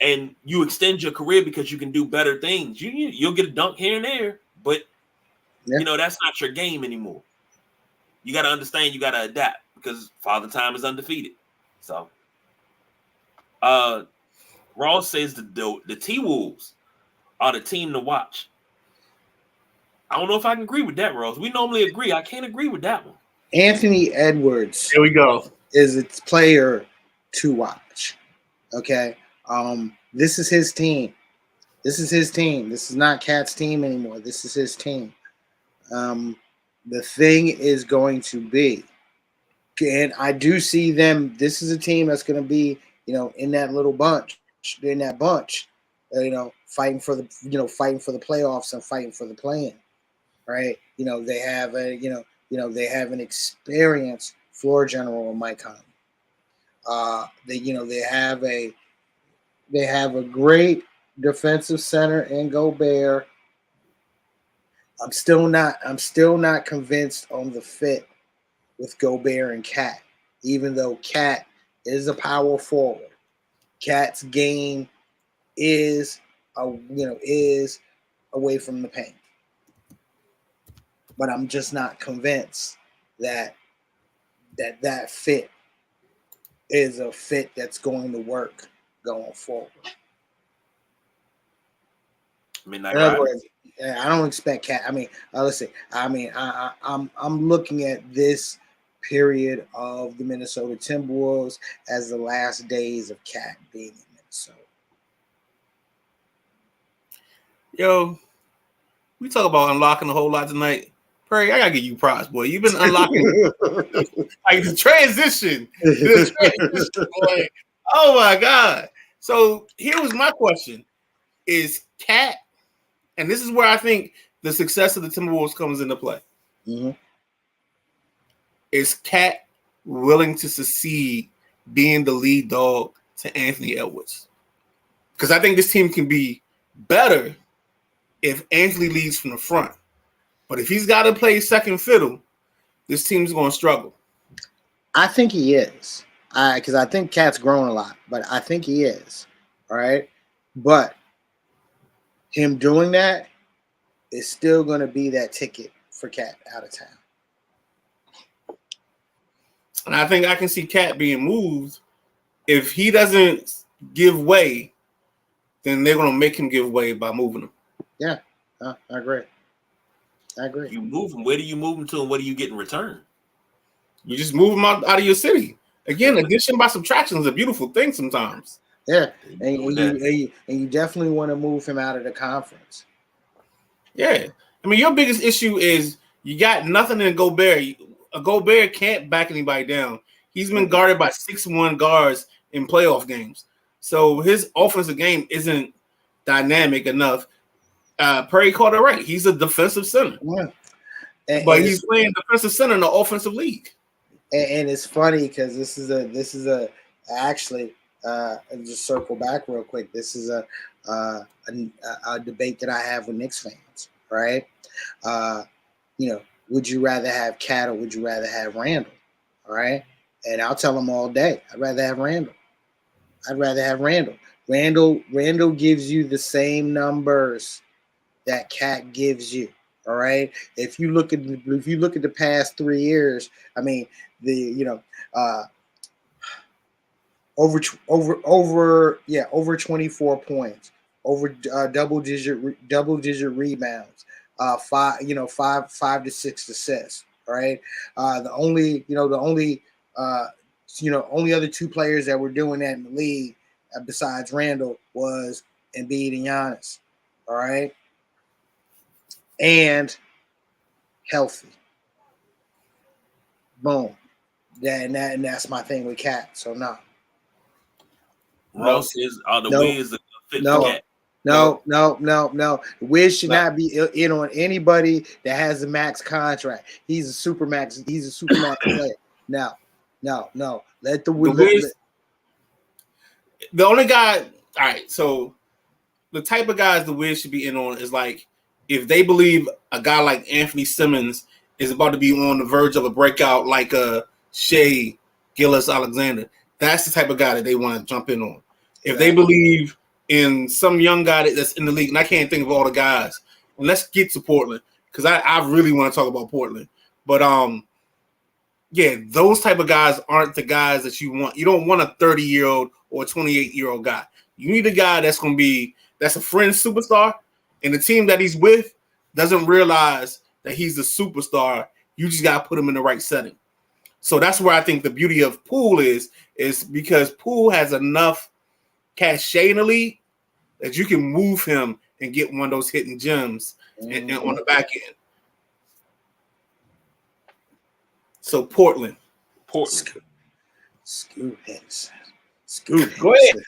And you extend your career because you can do better things. You'll get a dunk here and there, but, that's not your game anymore. You got to understand, you got to adapt because Father Time is undefeated. So, Ross says the T-Wolves are the team to watch. I don't know if I can agree with that, Ross. We normally agree. I can't agree with that one. Anthony Edwards. Here we go. Is a player to watch. Okay. This is his team. This is not Cat's team anymore. This is his team. The thing is going to be, and I do see them. This is a team that's going to be, in that little bunch, fighting for the playoffs and fighting for the play-in, right? They have they have an experienced floor general in Mike Conley. They have a great defensive center in Gobert. I'm still not convinced on the fit with Gobert and Cat, even though Cat is a power forward. Cat's game is away from the paint. But I'm just not convinced that fit is a fit that's going to work going forward. In other words, I don't expect Cat. I mean, listen. I mean, I'm looking at this period of the Minnesota Timberwolves as the last days of Cat being in Minnesota. Yo, we talk about unlocking a whole lot tonight. Perry, I gotta give you props, boy. You've been unlocking like the transition, boy. Oh my God. So here was my question: is Cat, and this is where I think the success of the Timberwolves comes into play. Mm-hmm. Is Cat willing to succeed being the lead dog to Anthony Edwards? Because I think this team can be better if Anthony leads from the front. But if he's got to play second fiddle, this team's going to struggle. I think he is. Because I think Cat's grown a lot, but I think he is. All right. But him doing that is still going to be that ticket for Cat out of town. And I think I can see Cat being moved. If he doesn't give way, then they're going to make him give way by moving him. Yeah, I agree. You move him. Where do you move him to, and what do you get in return? You just move him out of your city. Again, addition by subtraction is a beautiful thing sometimes. Yeah, and you definitely want to move him out of the conference. Yeah. I mean, your biggest issue is you got nothing in Gobert. A Gobert can't back anybody down. He's been guarded by 6'1" guards in playoff games. So his offensive game isn't dynamic enough. Perry called it right. He's a defensive center. Yeah. But he's playing defensive center in the offensive league. And it's funny because this is a actually just circle back real quick. This is a debate that I have with Knicks fans, right? Would you rather have Cat or would you rather have Randall? All right. And I'll tell them all day, I'd rather have Randall. Randall gives you the same numbers that Cat gives you. All right. If you look at the past 3 years, I mean, over 24 points, over double digit rebounds, 5 to 6 assists. All right. The only other two players that were doing that in the league besides Randall was Embiid and Giannis. All right. And healthy. Boom. And that's my thing with Cat. So no. Ross is Wiz the fit for Cat. No. Wiz should not be in on anybody that has a max contract. He's a super max player. No. Let the Wiz. The only guy. All right. So the type of guys the Wiz should be in on is like if they believe a guy like Anthony Simmons is about to be on the verge of a breakout, like a Shea Gilgeous-Alexander. That's the type of guy that they want to jump in on. If they believe in some young guy that's in the league, and I can't think of all the guys. And let's get to Portland because I really want to talk about Portland. But those type of guys aren't the guys that you want. You don't want a 30-year-old or a 28-year-old guy. You need a guy that's a fringe superstar, and the team that he's with doesn't realize that he's a superstar. You just got to put him in the right setting. So that's where I think the beauty of Poole is because Poole has enough cachet in the league that you can move him and get one of those hidden gems and on the back end. So Portland. Scoot Henderson. Go ahead.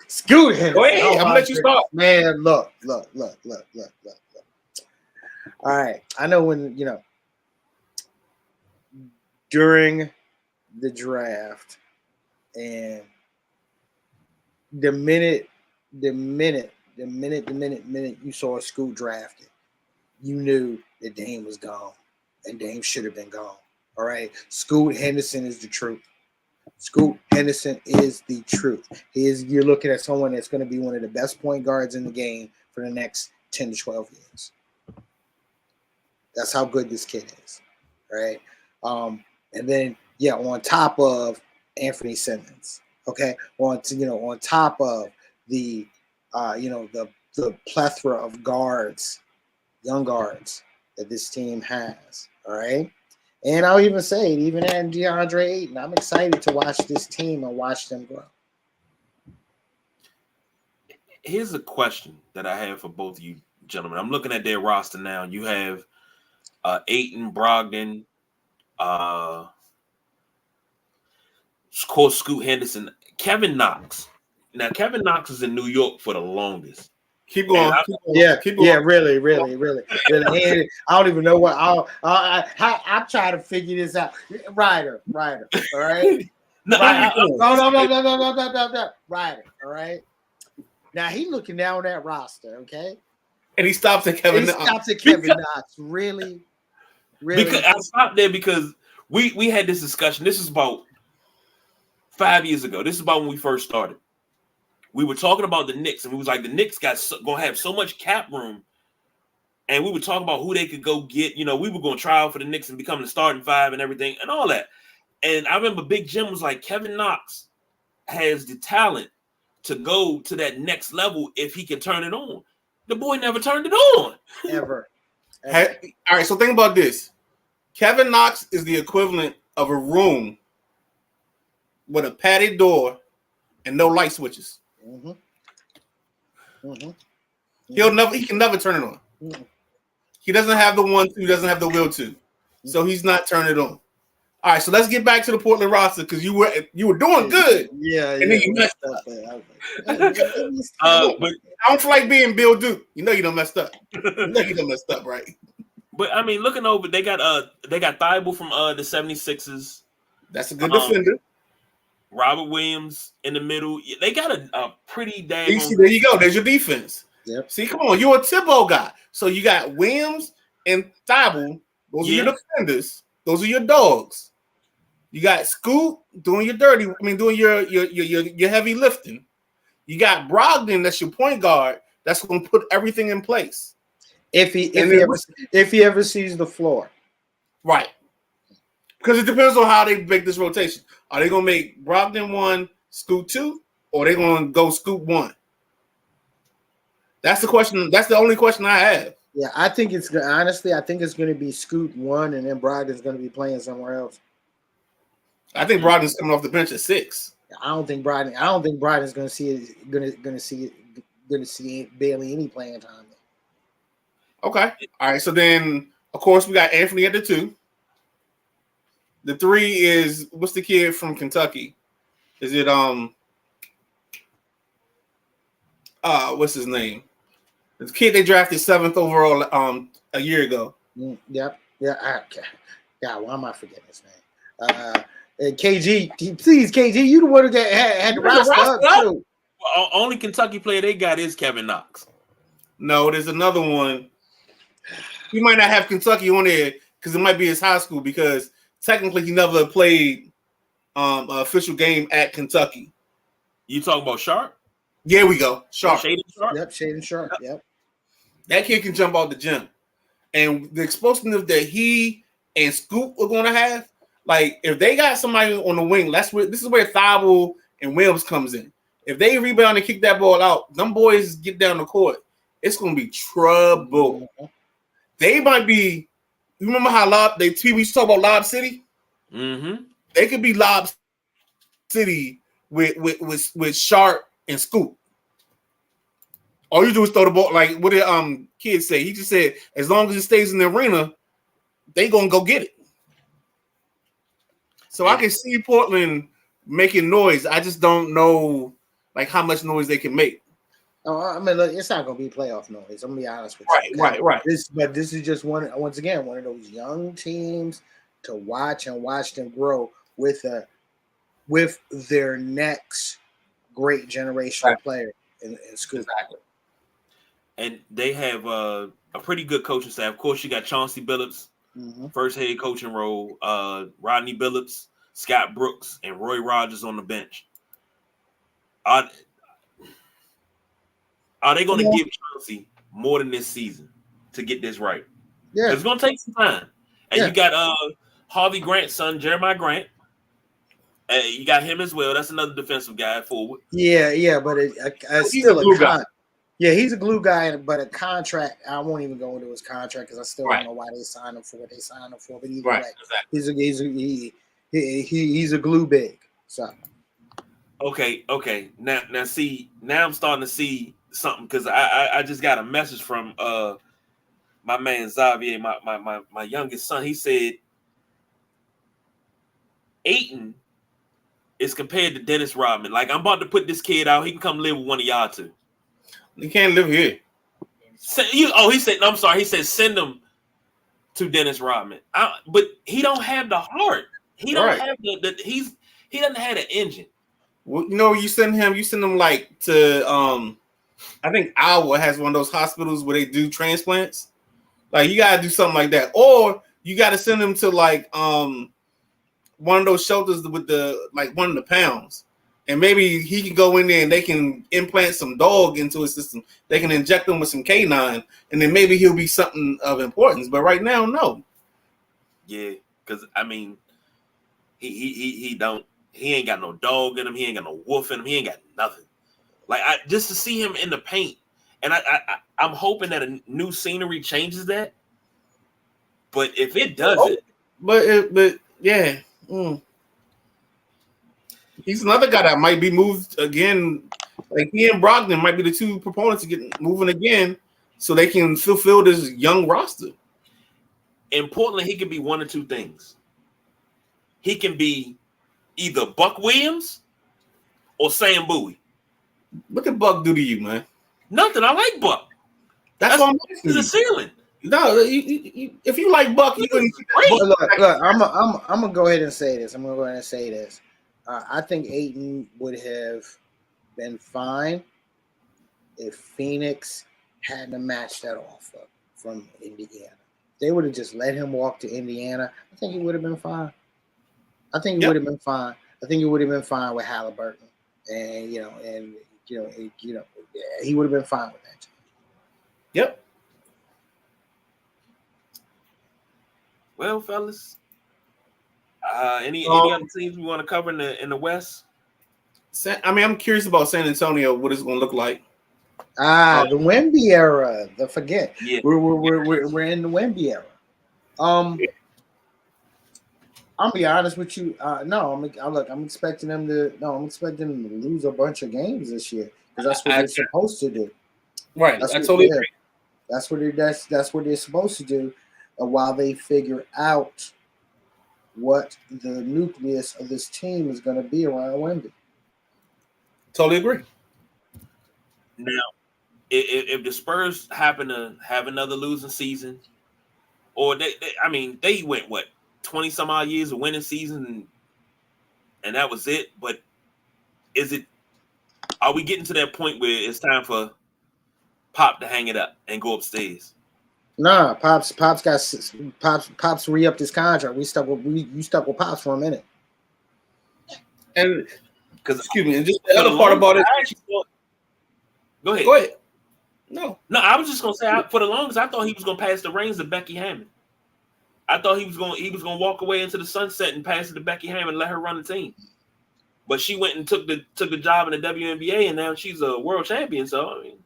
Scoot Henderson. Go ahead. I'm gonna let you start. Man, look. All right. I know when, during the draft and the minute you saw Scoot drafted, you knew that Dame was gone and Dame should have been gone. All right. Scoot Henderson is the truth. You're looking at someone that's going to be one of the best point guards in the game for the next 10 to 12 years. That's how good this kid is. Right. And then, on top of Anthony Simmons, okay, on top of the plethora of guards, young guards that this team has, all right. And I'll even say, even at DeAndre Ayton, I'm excited to watch this team and watch them grow. Here's a question that I have for both of you gentlemen. I'm looking at their roster now. You have Ayton, Brogdon, of course, Scoot Henderson, Kevin Knox. Now, Kevin Knox is in New York for the longest. Keep going. Really. And I don't even know what I'm trying to figure this out. Ryder, all right. No. Ryder, all right. Now he's looking down that roster, okay. And he stops at Kevin Knox. Really. Because I stopped there because we had this discussion. This is about 5 years ago. This is about when we first started. We were talking about the Knicks, and we was like, the Knicks gonna have so much cap room, and we were talking about who they could go get. We were going to try out for the Knicks and become the starting five and everything and all that. And I remember Big Jim was like, Kevin Knox has the talent to go to that next level if he can turn it on. The boy never turned it on. Ever. All right, so think about this. Kevin Knox is the equivalent of a room with a padded door and no light switches. Mm-hmm. Mm-hmm. He can never turn it on. Mm-hmm. He doesn't have the 1-2, he doesn't have the will to. So he's not turning it on. All right, so let's get back to the Portland roster because you were doing good. Yeah, and then you messed up. But I don't feel like being Bill Duke. You know you done messed up. Right? But I mean, looking over, they got Thibault from the 76ers. That's a good defender. Robert Williams in the middle. They got a pretty damn. There you go. There's your defense. Yep. See, come on, you're a Thibault guy. So you got Williams and Thibault. Those are your defenders. Those are your dogs. You got Scoot doing your dirty. I mean, doing your heavy lifting. You got Brogdon. That's your point guard. That's going to put everything in place. If he ever sees the floor, right? Because it depends on how they make this rotation. Are they going to make Brogdon 1, Scoot 2, or are they going to go Scoot 1? That's the question. That's the only question I have. Yeah, I think it's going to be Scoot 1, and then Brogdon's going to be playing somewhere else. I think Brogdon's coming off the bench at 6. I don't think Brogdon's going to see barely any playing time. Okay. All right. So then, of course, we got Anthony at the 2. The 3 is what's the kid from Kentucky? Is it what's his name? The kid they drafted 7th overall a year ago. Yep. Yeah. Why am I forgetting his name? KG, please, KG, you the one who had the roster up too. Well, only Kentucky player they got is Kevin Knox. No, there's another one. He might not have Kentucky on there because it might be his high school because technically he never played an official game at Kentucky. You talking about Sharp? There we go. Sharp. Shaden Sharp? Yep, Shaden Sharp. Yep. That kid can jump out the gym. And the explosiveness that he and Scoop are going to have, like if they got somebody on the wing, this is where Thibault and Williams comes in. If they rebound and kick that ball out, them boys get down the court. It's going to be trouble. Mm-hmm. They might be. You remember how we used to talk about Lob City? Mm-hmm. They could be Lob City with Sharp and Scoop. All you do is throw the ball. Like what did kids say? He just said, as long as it stays in the arena, they gonna go get it. So I can see Portland making noise. I just don't know like how much noise they can make. Oh, I mean, look, it's not going to be playoff noise. I'm going to be honest with you. Right. This is just once again one of those young teams to watch them grow with their next great generational player in school. Exactly. And they have a pretty good coaching staff. Of course, you got Chauncey Billups, first head coaching role. Rodney Billups, Scott Brooks, and Roy Rogers on the bench. Are they going to give Chauncey more than this season to get this right? Yeah. It's going to take some time. And you got Harvey Grant's son, Jeremiah Grant. You got him as well. That's another defensive guy forward. Yeah, but it's still a guy. Yeah, he's a glue guy, but a contract. I won't even go into his contract because I still don't know why they signed him for what they signed him for. But either way, exactly. He's a glue big. So okay. Now I'm starting to see something because I just got a message from my man Xavier, my youngest son. He said Ayton is compared to Dennis Rodman. Like, I'm about to put this kid out. He can come live with one of y'all two. He can't live here. He said, no, I'm sorry. He said send him to Dennis Rodman. But he don't have the heart. He don't have he doesn't have the engine. Well, you send him like to I think Iowa has one of those hospitals where they do transplants. Like, you gotta do something like that. Or you gotta send him to like one of those shelters with the like 1 of the pounds. And maybe he can go in there and they can implant some dog into his system. They can inject him with some canine, and then maybe he'll be something of importance. But right now, no. Yeah, because I mean, He don't. He ain't got no dog in him. He ain't got no wolf in him. He ain't got nothing. Like just to see him in the paint, and I'm hoping that a new scenery changes that. But if it doesn't, but yeah, he's another guy that might be moved again. Like he and Brogdon might be the two proponents to get moving again, so they can fulfill this young roster. In Portland, he can be one or two things. He can be either Buck Williams or Sam Bowie. What did Buck do to you, man? Nothing. I like Buck. That's what I'm asking. The ceiling. No, if you like Buck, you wouldn't. Look, I'm gonna go ahead and say this. I think Ayton would have been fine if Phoenix hadn't matched that offer from Indiana. They would have just let him walk to Indiana. I think he would have been fine. I think he would have been fine. I think he would have been fine with Halliburton, and he would have been fine with that. Yep. Well, fellas, any other teams we want to cover in the West? I mean, I'm curious about San Antonio. What it's going to look like? The Wemby era. Forget. Yeah. We're in the Wemby era. I'll be honest with you. I'm expecting them to. No, I'm expecting them to lose a bunch of games this year because that's what they're supposed to do. Right. I totally agree. That's what they're supposed to do, while they figure out what the nucleus of this team is going to be around Wemby. Totally agree. Now, if the Spurs happen to have another losing season, or they went 20 some odd years of winning season, and that was it. But are we getting to that point where it's time for Pop to hang it up and go upstairs? Nah, Pops re-upped his contract. You stuck with Pops for a minute. And excuse me, and just the other part about it. Go ahead. No, I was just gonna say for the longest I thought he was gonna pass the reins to Becky Hammond. I thought he was gonna walk away into the sunset and pass it to Becky Hammond and let her run the team. But she went and took the job in the WNBA, and now she's a world champion. So I mean,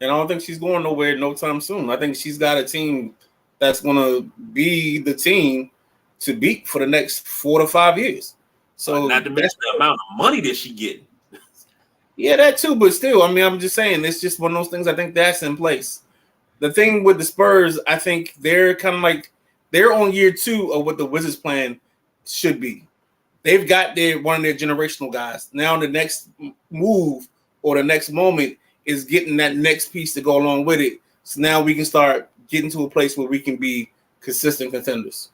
and I don't think she's going nowhere no time soon. I think she's got a team that's going to be the team to beat for the next 4 to 5 years. So not to mention the amount of money that she getting. Yeah, that too. But still, I mean, I'm just saying, it's just one of those things. I think that's in place. The thing with the Spurs, I think they're kind of like they're on year 2 of what the Wizards' plan should be. They've got one of their generational guys. Now the next move or the next moment is getting that next piece to go along with it. So now we can start getting to a place where we can be consistent contenders.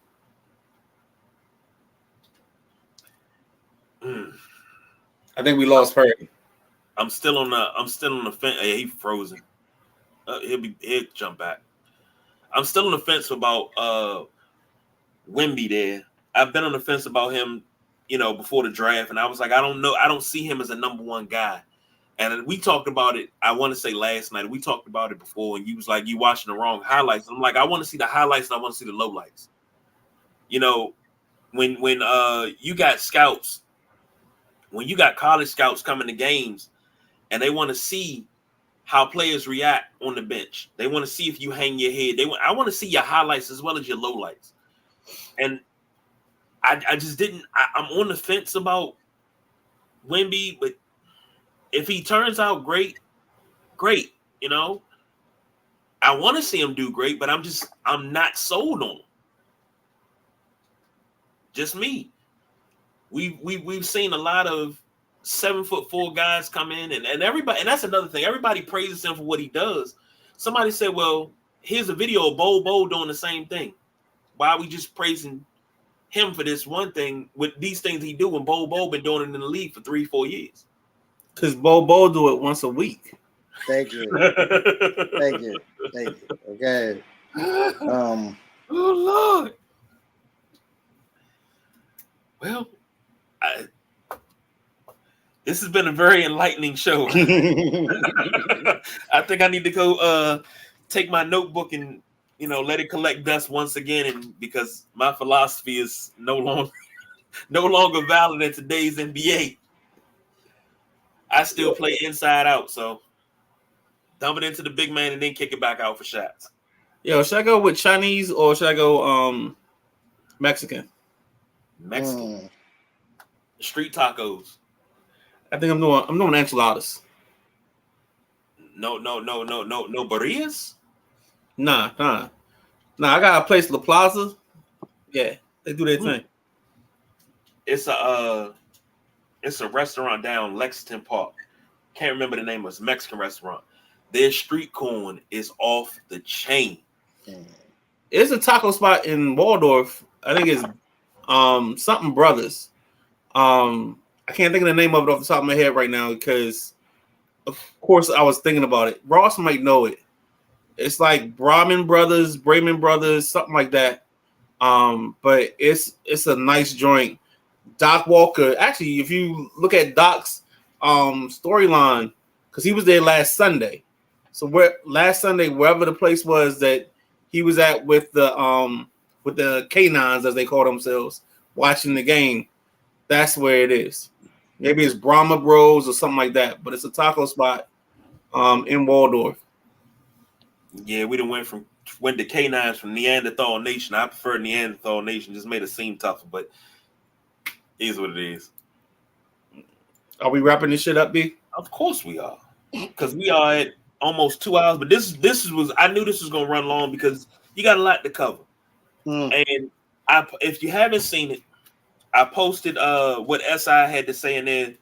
I think we lost Perry. I'm still on the fence. Hey, he's frozen. He'll jump back. I'm still on the fence about Wemby there. I've been on the fence about him, before the draft, and I was like, I don't know. I don't see him as a number one guy. And we talked about it, I want to say last night. We talked about it before, and you was like, you watching the wrong highlights. I'm like, I want to see the highlights, and I want to see the lowlights. When you got scouts, when you got college scouts coming to games, and they want to see how players react on the bench. They want to see if you hang your head. I want to see your highlights as well as your lowlights. And I just didn't. I'm on the fence about Wemby, but if he turns out great. I want to see him do great, but I'm not sold on him. Just me. We've seen a lot of 7'4" guys come in, and everybody, and that's another thing. Everybody praises him for what he does. Somebody said, "Well, here's a video of Bo doing the same thing. Why are we just praising him for this one thing with these things he do when Bo been doing it in the league for 3-4 years?" Because Bo do it once a week. Thank you. Thank you. Okay. Oh Lord. Well, this has been a very enlightening show. I think I need to go take my notebook and let it collect dust once again, and because my philosophy is no longer valid in today's NBA. I still play inside out, so dump it into the big man and then kick it back out for shots. Yo, should I go with Chinese or should I go Mexican? Mexican. Street tacos. I think I'm doing enchiladas. No burritos? Nah. I got a place, La Plaza. Yeah, they do their thing. It's a restaurant down Lexington Park. Can't remember the name. It's a Mexican restaurant. Their street corn is off the chain. It's a taco spot in Waldorf. I think it's something Brothers. I can't think of the name of it off the top of my head right now because, of course, I was thinking about it. Ross might know it. It's like Brahman Brothers, something like that. But it's a nice joint. Doc Walker. Actually, if you look at Doc's storyline, because he was there last Sunday. So last Sunday, wherever the place was that he was at with the canines, as they call themselves, watching the game, that's where it is. Maybe it's Brahma Bros or something like that, but it's a taco spot in Waldorf. Yeah, we done went to canines from Neanderthal Nation. I prefer Neanderthal Nation. Just made it seem tougher, but it is what it is. Are we wrapping this shit up, B? Of course we are, because we are at almost 2 hours. But this was I knew this was gonna run long because you got a lot to cover. And if you haven't seen it, I posted what SI had to say in their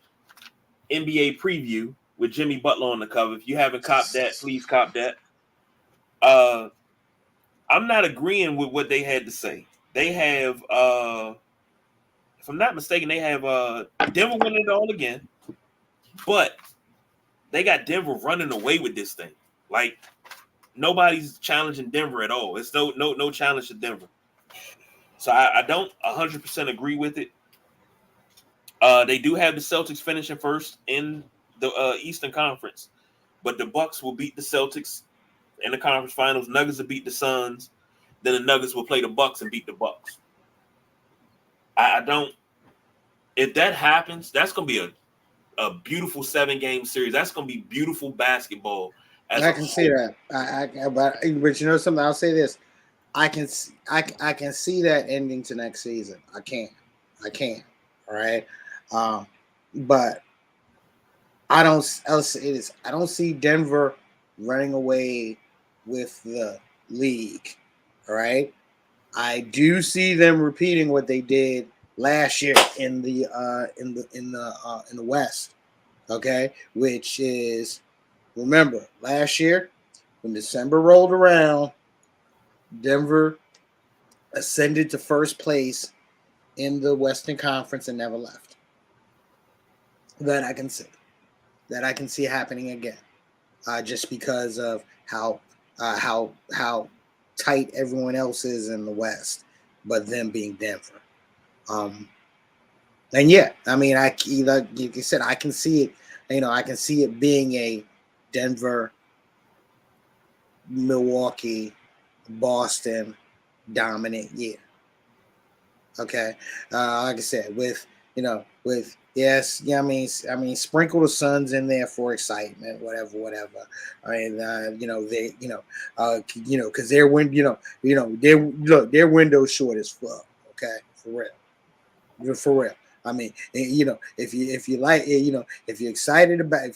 NBA preview with Jimmy Butler on the cover. If you haven't copped that, please cop that. I'm not agreeing with what they had to say. They have, if I'm not mistaken, they have Denver winning it all again, but they got Denver running away with this thing. Like nobody's challenging Denver at all. It's no challenge to Denver. So I don't 100% agree with it. They do have the Celtics finishing first in the Eastern Conference, but the Bucks will beat the Celtics in the conference finals. Nuggets will beat the Suns. Then the Nuggets will play the Bucks and beat the Bucks. I don't. If that happens, that's going to be a beautiful 7-game series. That's going to be beautiful basketball. I can see that. But you know something? I'll say this. I can see that ending to next season. I can. All right. But I'll say this. I don't see Denver running away with the league. All right. I do see them repeating what they did last year in the West. Okay, which is, remember last year when December rolled around, Denver ascended to first place in the Western Conference and never left. That I can see happening again, just because of how tight everyone else is in the West, but them being Denver. And yeah, I mean, like you said, I can see it. I can see it being a Denver, Milwaukee, Boston dominant year. Okay, like I said, I mean, sprinkle the Suns in there for excitement, whatever. I mean, because their window's short as fuck. Okay, for real. I mean, if you like, if you're excited about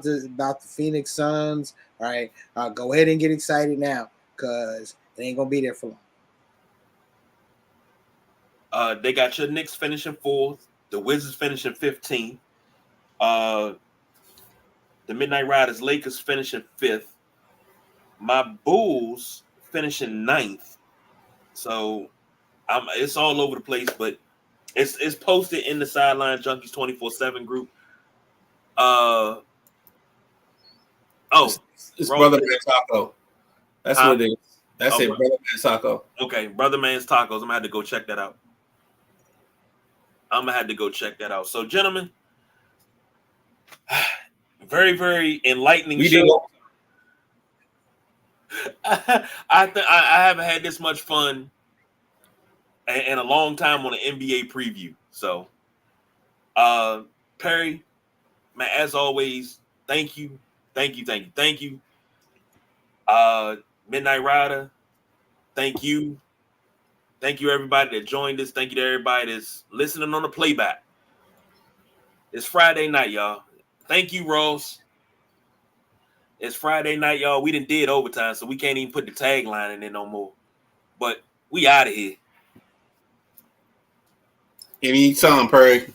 the Phoenix Suns, all right, go ahead and get excited now because it ain't gonna be there for long. They got your Knicks finishing 4th, the Wizards finishing 15th, the Midnight Riders Lakers finishing 5th, my Bulls finishing 9th. So it's all over the place, but it's posted in the Sideline Junkies 24/7 group. It's Brother Man Taco. That's what it is. That's it, Brother Man Taco. Okay, Brother Man's Tacos. I'm gonna have to go check that out. So, gentlemen, very, very enlightening show. I haven't had this much fun in a long time on an NBA preview. So, Perry, man, as always, thank you. Midnight Rider, thank you. Thank you, everybody that joined us. Thank you to everybody that's listening on the playback. It's Friday night, y'all. Thank you, Ross. It's Friday night, y'all. We did overtime, so we can't even put the tagline in there no more. But we out of here. Anytime, Perry.